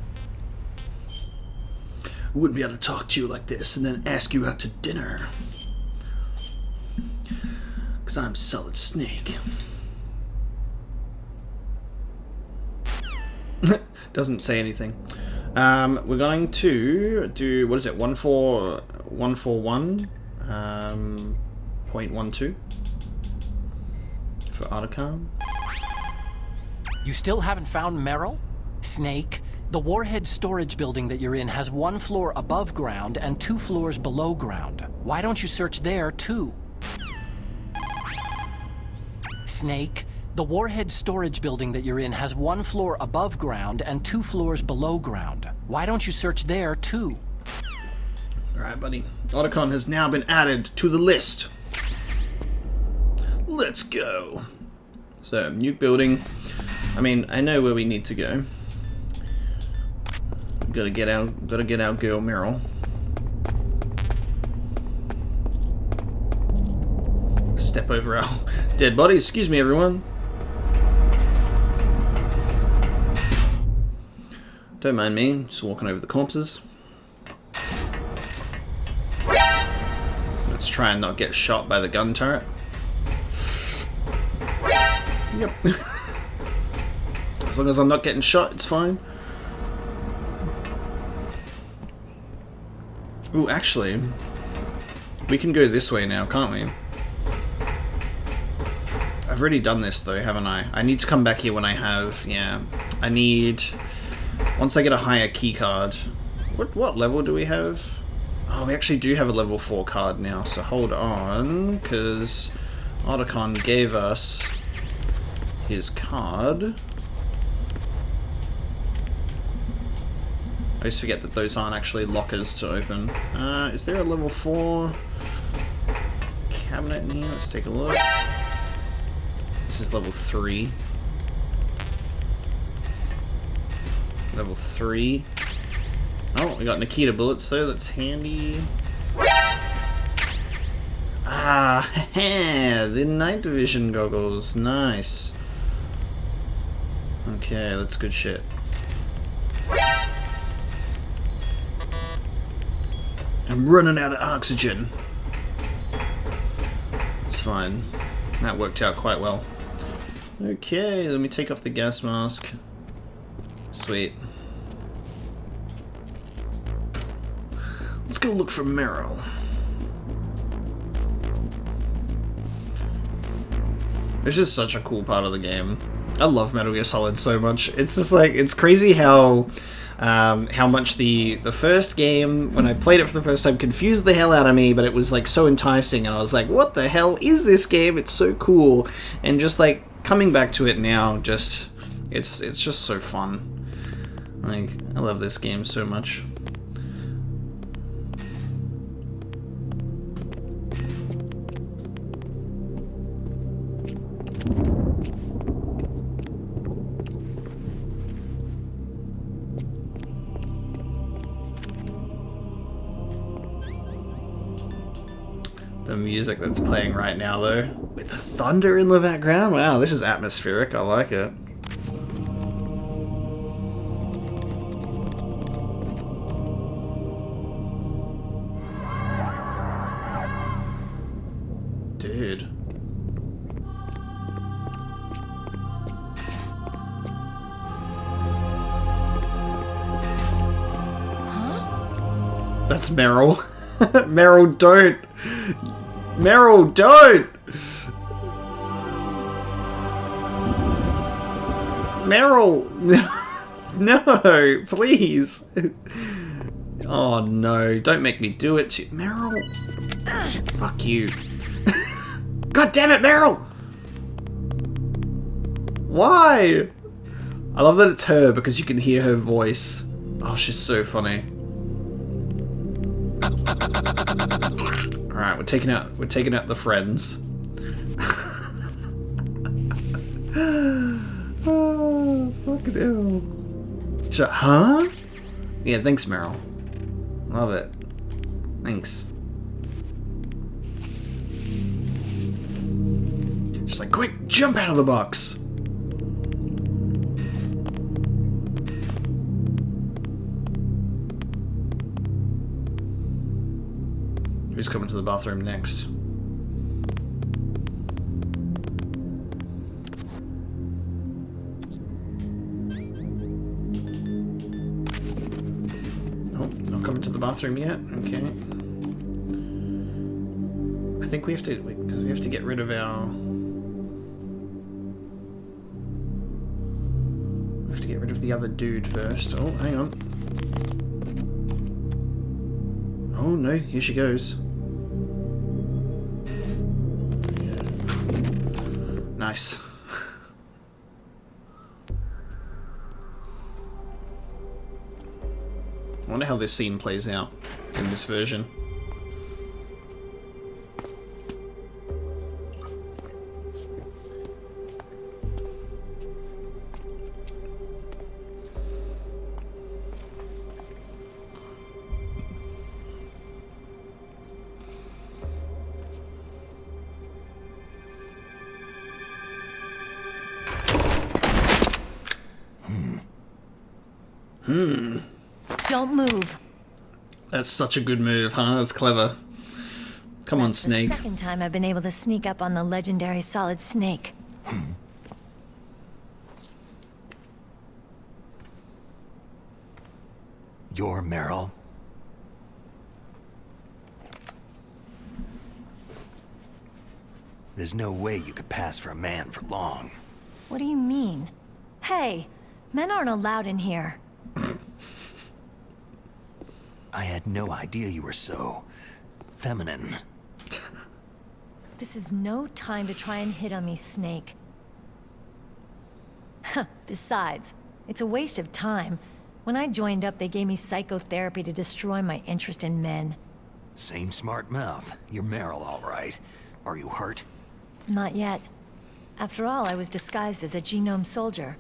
S1: I wouldn't be able to talk to you like this and then ask you out to dinner. Because I'm Solid Snake. Doesn't say anything. We're going to do, what is it, 141.12 for Otacon.
S6: You still haven't found Meryl? Snake, the warhead storage building that you're in has 1 floor above ground and 2 floors below ground. Why don't you search there, too? Snake, the warhead storage building that you're in has 1 floor above ground and 2 floors below ground. Why don't you search there, too?
S1: Alright, buddy. Otacon has now been added to the list. Let's go. So, nuke building. I mean, I know where we need to go. Gotta get our girl Meryl. Step over our dead bodies. Excuse me, everyone. Don't mind me, just walking over the corpses. Let's try and not get shot by the gun turret. Yep. As long as I'm not getting shot, it's fine. Ooh, actually, we can go this way now, can't we? I've already done this though, haven't I? I need to come back here when I have, yeah. I need, once I get a higher key card. What level do we have? Oh, we actually do have a level 4 card now, so hold on, because Otacon gave us his card. I always forget that those aren't actually lockers to open. Is there a level 4 cabinet in here? Let's take a look. This is level 3. Level 3. Oh, we got Nikita bullets though, that's handy. Ah, the night vision goggles. Nice. Okay, that's good shit. I'm running out of oxygen. It's fine. That worked out quite well. Okay, let me take off the gas mask. Sweet. Let's go look for Meryl. This is such a cool part of the game. I love Metal Gear Solid so much. It's just like, it's crazy how much the first game, when I played it for the first time, confused the hell out of me, but it was like so enticing, and I was like, what the hell is this game? It's so cool. And just like coming back to it now, just it's just so fun. Like, I love this game so much. The music that's playing right now, though, with the thunder in the background. Wow, this is atmospheric. I like it. Dude. Huh? That's Meryl. Meryl, don't! Meryl, don't! Meryl! No, please! Oh no, don't make me do it to Meryl! Fuck you. God damn it, Meryl! Why? I love that it's her because you can hear her voice. Oh, she's so funny. Alright, we're taking out the friends. Oh, fucking hell. Huh? Yeah, thanks, Meryl. Love it. Thanks. Just like, quick, jump out of the box! Who's coming to the bathroom next? Oh, not coming to the bathroom yet? Okay. I think we have to, because we have to get rid of our... We have to get rid of the other dude first. Oh, hang on. Oh no, here she goes. Nice. I wonder how this scene plays out in this version.
S4: Don't move.
S1: That's such a good move, huh? That's clever. Come on, Snake.
S4: The second time I've been able to sneak up on the legendary Solid Snake.
S8: You're Meryl? There's no way you could pass for a man for long.
S4: What do you mean? Hey, men aren't allowed in here.
S8: I had no idea you were so... feminine.
S4: This is no time to try and hit on me, Snake. Besides, it's a waste of time. When I joined up, they gave me psychotherapy to destroy my interest in men.
S8: Same smart mouth. You're Meryl, all right. Are you hurt?
S4: Not yet. After all, I was disguised as a genome soldier.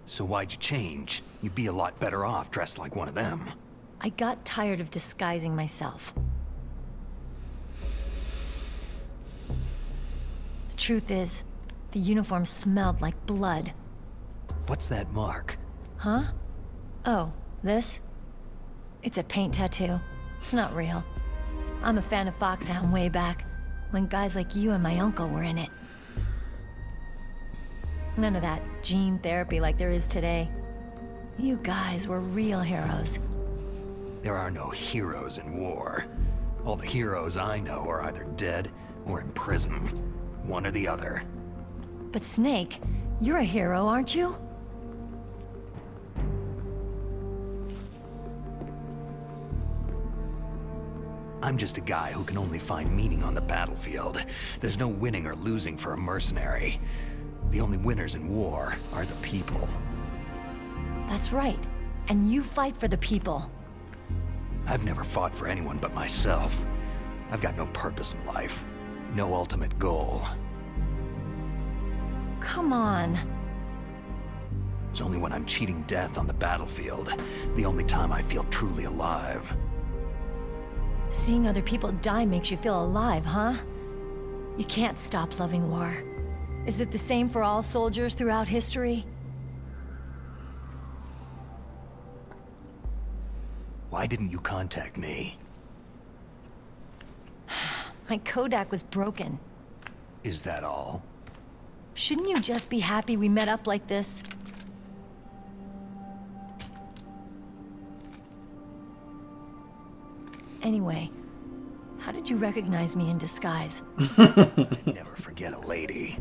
S8: So why'd you change? You'd be a lot better off dressed like one of them.
S4: I got tired of disguising myself. Truth is, the uniform smelled like blood.
S5: What's that mark?
S4: Huh? Oh, this? It's a paint tattoo. It's not real. I'm a fan of Foxhound way back, when guys like you and my uncle were in it. None of that gene therapy like there is today. You guys were real heroes.
S8: There are no heroes in war. All the heroes I know are either dead or in prison. One or the other.
S4: But Snake, you're a hero, aren't you?
S8: I'm just a guy who can only find meaning on the battlefield. There's no winning or losing for a mercenary. The only winners in war are the people.
S4: That's right. And you fight for the people.
S8: I've never fought for anyone but myself. I've got no purpose in life. No ultimate goal.
S4: Come on.
S8: It's only when I'm cheating death on the battlefield, the only time I feel truly alive.
S4: Seeing other people die makes you feel alive, huh? You can't stop loving war. Is it the same for all soldiers throughout history?
S8: Why didn't you contact me?
S4: My Kodak was broken.
S8: Is that all?
S4: Shouldn't you just be happy we met up like this? Anyway, how did you recognize me in disguise?
S8: Never forget a lady.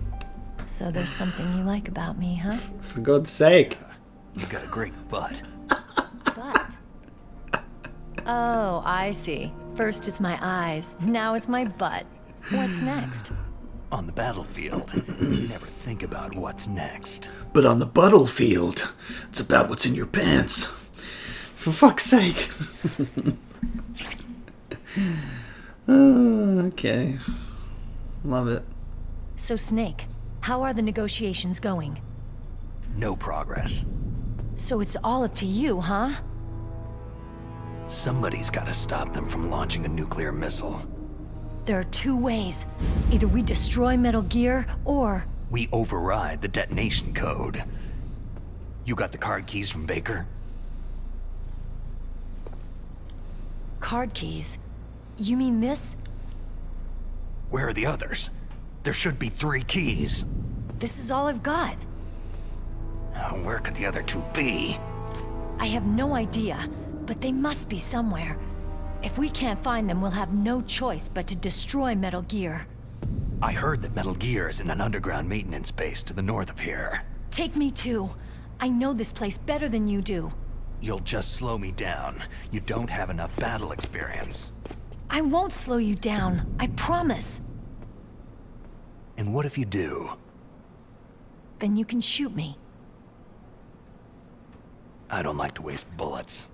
S4: So there's something you like about me, huh?
S1: For God's sake.
S8: You got a great butt.
S4: Butt? Oh, I see. First it's my eyes, now it's my butt. What's next?
S8: On the battlefield, you never think about what's next.
S1: But on the battlefield, it's about what's in your pants. For fuck's sake. Okay. Love it.
S4: So Snake, how are the negotiations going?
S8: No progress.
S4: So it's all up to you, huh?
S8: Somebody's gotta stop them from launching a nuclear missile.
S4: There are two ways. Either we destroy Metal Gear, or...
S8: We override the detonation code. You got the card keys from Baker?
S4: Card keys? You mean this?
S8: Where are the others? There should be 3 keys.
S4: This is all I've got.
S8: Where could the other 2 be?
S4: I have no idea, but they must be somewhere. If we can't find them, we'll have no choice but to destroy Metal Gear.
S8: I heard that Metal Gear is in an underground maintenance base to the north of here.
S4: Take me too. I know this place better than you do.
S8: You'll just slow me down. You don't have enough battle experience.
S4: I won't slow you down, I promise.
S8: And what if you do?
S4: Then you can shoot me.
S8: I don't like to waste bullets.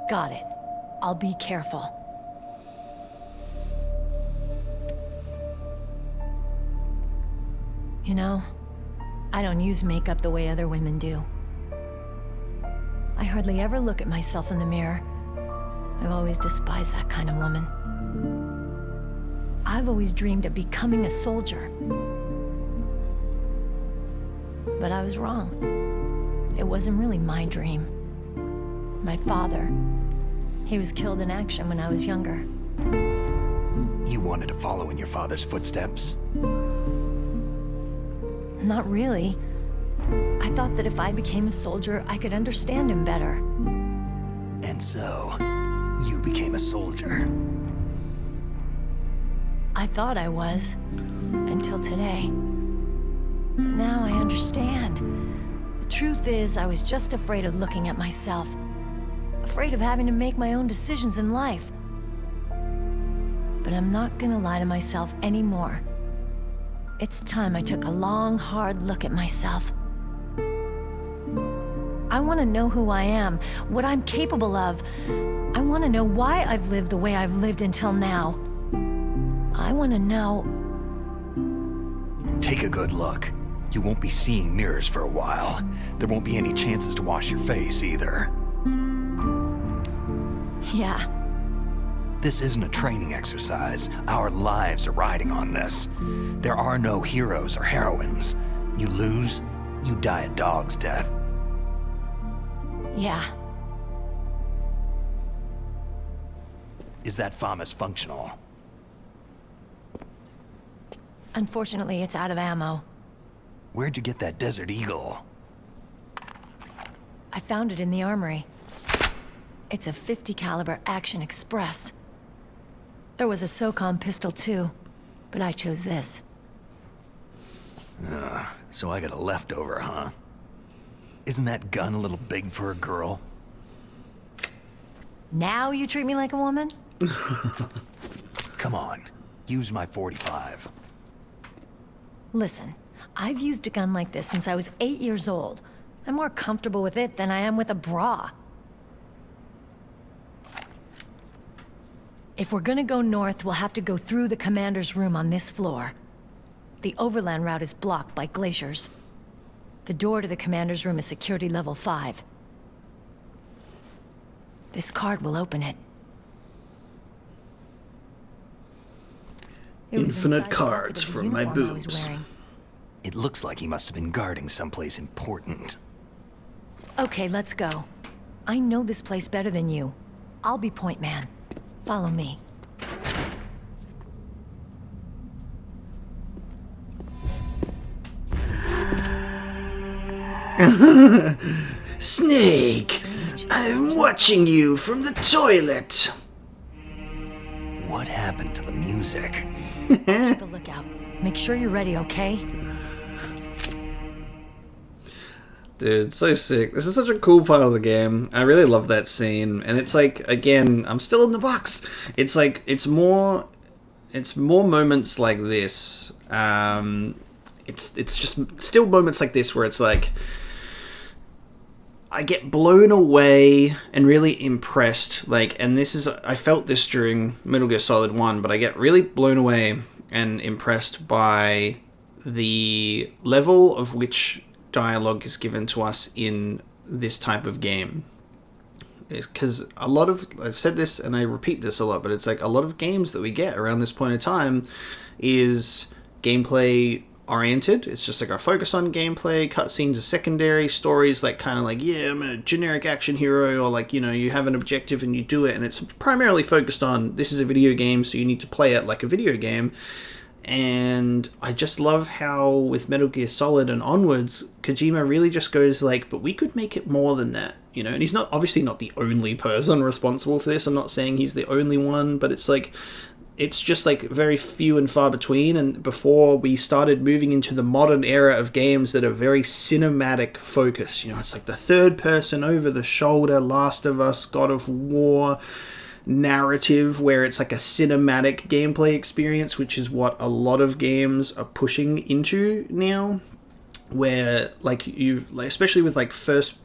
S4: Got it. I'll be careful. You know, I don't use makeup the way other women do. I hardly ever look at myself in the mirror. I've always despised that kind of woman. I've always dreamed of becoming a soldier. But I was wrong. It wasn't really my dream. My father, he was killed in action when I was younger.
S8: You wanted to follow in your father's footsteps?
S4: Not really. I thought that if I became a soldier, I could understand him better.
S8: And so, you became a soldier.
S4: I thought I was, until today. But now I understand. The truth is, I was just afraid of looking at myself. Afraid of having to make my own decisions in life. But I'm not gonna lie to myself anymore. It's time I took a long, hard look at myself. I want to know who I am, what I'm capable of. I want to know why I've lived the way I've lived until now. I want to know...
S8: Take a good look. You won't be seeing mirrors for a while. There won't be any chances to wash your face either.
S4: Yeah.
S8: This isn't a training exercise. Our lives are riding on this. There are no heroes or heroines. You lose, you die a dog's death.
S4: Yeah.
S8: Is that FAMAS functional?
S4: Unfortunately, it's out of ammo.
S8: Where'd you get that Desert Eagle?
S4: I found it in the armory. It's a .50 caliber Action Express. There was a SOCOM pistol too, but I chose this.
S8: So I got a leftover, huh? Isn't that gun a little big for a girl?
S4: Now you treat me like a woman?
S8: Come on, use my .45.
S4: Listen, I've used a gun like this since I was 8 years old. I'm more comfortable with it than I am with a bra. If we're gonna go north, we'll have to go through the commander's room on this floor. The overland route is blocked by glaciers. The door to the commander's room is security level 5. This card will open it. It was
S1: Infinite
S4: inside the
S1: cards
S4: pocket of the
S1: from my
S4: uniform I was
S1: boobs.
S4: wearing.
S8: It looks like he must have been guarding someplace important.
S4: Okay, let's go. I know this place better than you. I'll be point man. Follow me.
S1: Snake, I'm watching you from the toilet.
S8: What happened to the music?
S4: Keep a lookout. Make sure you're ready, okay?
S1: Dude, so sick. This is such a cool part of the game. I really love that scene. And it's like, again, I'm still in the box. It's like, it's more moments like this. It's just still moments like this where it's like, I get blown away and really impressed. Like, and this is, I felt this during Metal Gear Solid 1, but I get really blown away and impressed by the level of which dialogue is given to us in this type of game. Because a lot of, I've said this and I repeat this a lot, but it's like a lot of games that we get around this point in time is gameplay oriented. It's just like our focus on gameplay, cutscenes are secondary, stories like kind of like, yeah, I'm a generic action hero, or like, you know, you have an objective and you do it, and it's primarily focused on this is a video game, so you need to play it like a video game. And I just love how with Metal Gear Solid and onwards, Kojima really just goes like, but we could make it more than that, you know. And he's not obviously not the only person responsible for this. I'm not saying he's the only one, but it's like, it's just like very few and far between. And before we started moving into the modern era of games that are very cinematic focused, you know, it's like the third person over the shoulder, Last of Us, God of War narrative, where it's like a cinematic gameplay experience, which is what a lot of games are pushing into now, where like you, like, especially with like first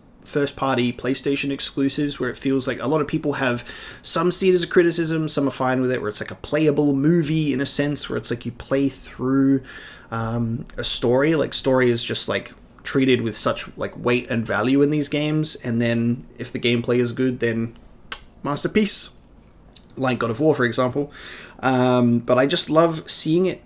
S1: party PlayStation exclusives, where it feels like a lot of people have, some see it as a criticism, some are fine with it, where it's like a playable movie in a sense, where it's like you play through a story. Like story is just like treated with such like weight and value in these games, and then if the gameplay is good, then masterpiece, like God of War, for example. But I just love seeing it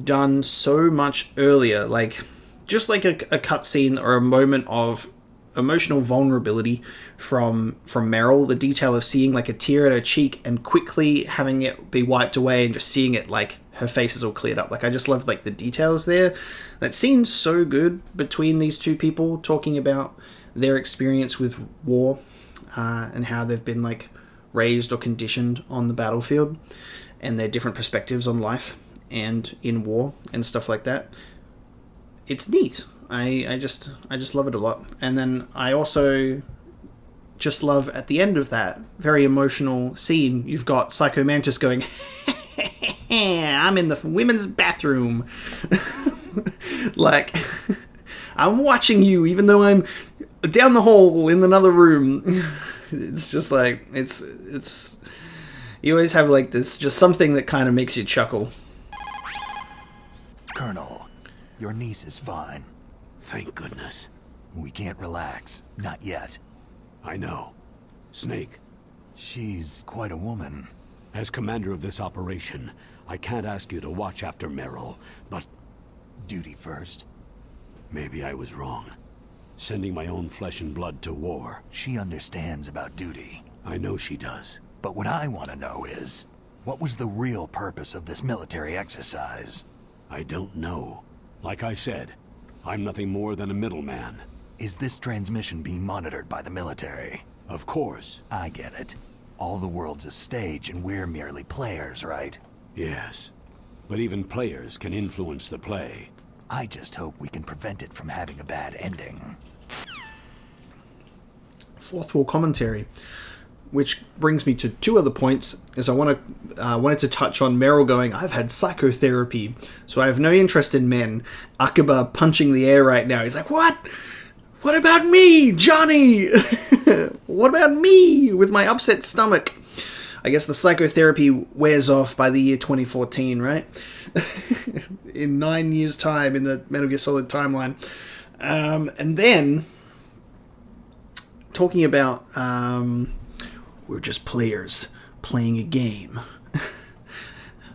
S1: done so much earlier, like just like a cutscene or a moment of emotional vulnerability from Meryl, the detail of seeing like a tear at her cheek and quickly having it be wiped away and just seeing it like her face is all cleared up. Like I just love like the details there. That scene's so good between these two people talking about their experience with war and how they've been like raised or conditioned on the battlefield and their different perspectives on life and in war and stuff like that. It's neat. I just love it a lot. And then I also just love at the end of that very emotional scene, you've got Psycho Mantis going, I'm in the women's bathroom. Like, I'm watching you even though I'm down the hall in another room. It's just like, it's you always have like this, just something that kind of makes you chuckle
S8: Colonel, your niece is fine.
S2: Thank goodness.
S8: We can't relax. Not yet.
S2: I know. Snake,
S8: She's quite a woman.
S2: as commander of this operation, I can't ask you to watch after Meryl, but
S8: Duty first.
S2: maybe I was wrong. Sending my own flesh and blood to war.
S8: She understands about duty.
S2: I know she does.
S8: But what I want to know is, what was the real purpose of this military exercise?
S2: I don't know. Like I said, I'm nothing more than a middleman.
S8: Is this transmission being monitored by the military?
S2: Of course.
S8: I get it. All the world's a stage and we're merely players, right?
S2: Yes. But even players can influence the play.
S8: I just hope we can prevent it from having a bad ending.
S1: Fourth wall commentary, which brings me to two other points. Is I wanted to touch on Meryl going, I've had psychotherapy, so I have no interest in men. Akaba punching the air right now. He's like, what? What about me, Johnny? What about me with my upset stomach? I guess the psychotherapy wears off by the year 2014, right? In 9 years' time in the Metal Gear Solid timeline. And then, talking about, we're just players playing a game.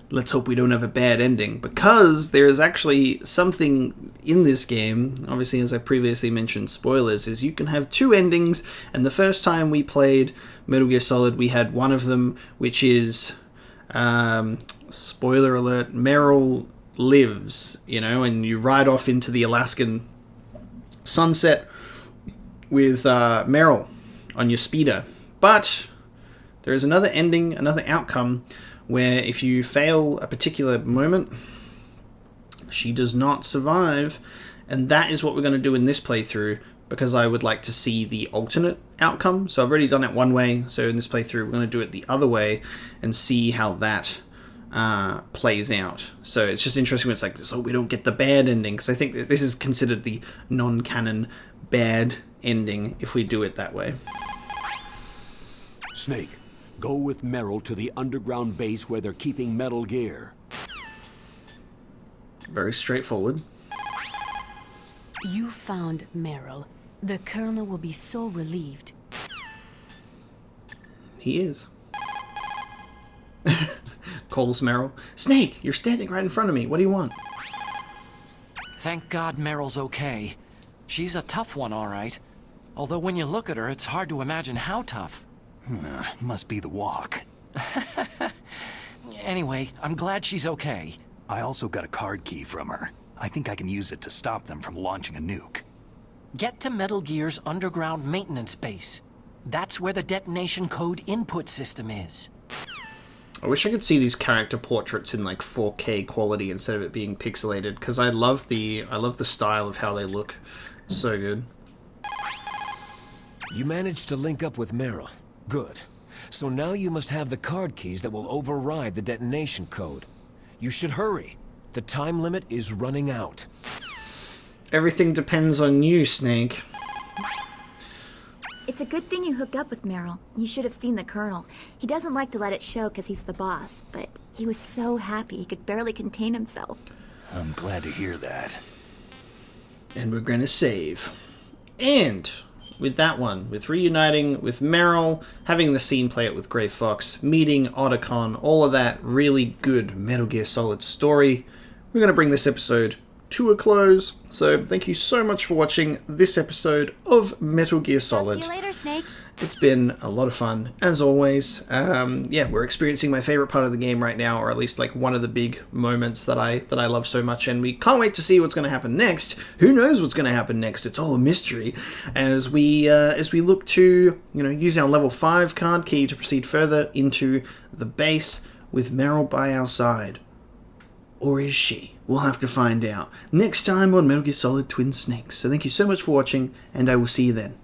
S1: Let's hope we don't have a bad ending, because there is actually something in this game, obviously as I previously mentioned, spoilers, is you can have two endings, and the first time we played Metal Gear Solid we had one of them, which is, spoiler alert, Meryl lives, you know, and you ride off into the Alaskan sunset with Meryl on your speeder. But there is another ending, another outcome, where if you fail a particular moment, she does not survive, and that is what we're going to do in this playthrough, because I would like to see the alternate outcome. So I've already done it one way, so in this playthrough we're going to do it the other way and see how that plays out. So it's just interesting when it's like, so we don't get the bad ending, because I think that this is considered the non-canon bad ending if we do it that way.
S2: Snake, go with Meryl to the underground base where they're keeping Metal Gear.
S1: Very straightforward.
S3: You found Meryl. The Colonel will be so relieved.
S1: He is. Calls Meryl. Snake, you're standing right in front of me. What do you want?
S6: Thank God Meryl's okay. She's a tough one, all right. Although when you look at her, it's hard to imagine how tough.
S8: Must be the walk.
S6: Anyway, I'm glad she's okay.
S8: I also got a card key from her. I think I can use it to stop them from launching a nuke.
S6: Get to Metal Gear's underground maintenance base. That's where the detonation code input system is.
S1: I wish I could see these character portraits in like 4K quality instead of it being pixelated, because I love the style of how they look. So good.
S5: You managed to link up with Meryl. Good. So now you must have the card keys that will override the detonation code. You should hurry. The time limit is running out.
S1: Everything depends on you, Snake.
S10: It's a good thing you hooked up with Meryl. You should have seen the Colonel. He doesn't like to let it show because he's the boss, but he was so happy he could barely contain himself.
S8: I'm glad to hear that.
S1: And we're gonna save. And with that one, with reuniting with Meryl, having the scene play out with Grey Fox, meeting Otacon, all of that really good Metal Gear Solid story, we're going to bring this episode to a close. So thank you so much for watching this episode of Metal Gear Solid.
S10: See you later, Snake.
S1: It's been a lot of fun, as always. Yeah, we're experiencing my favorite part of the game right now, or at least like one of the big moments that I love so much, and we can't wait to see what's going to happen next. Who knows what's going to happen next? It's all a mystery as we look to, you know, use our level 5 card key to proceed further into the base with Meryl by our side. Or is she? We'll have to find out next time on Metal Gear Solid Twin Snakes. So thank you so much for watching, and I will see you then.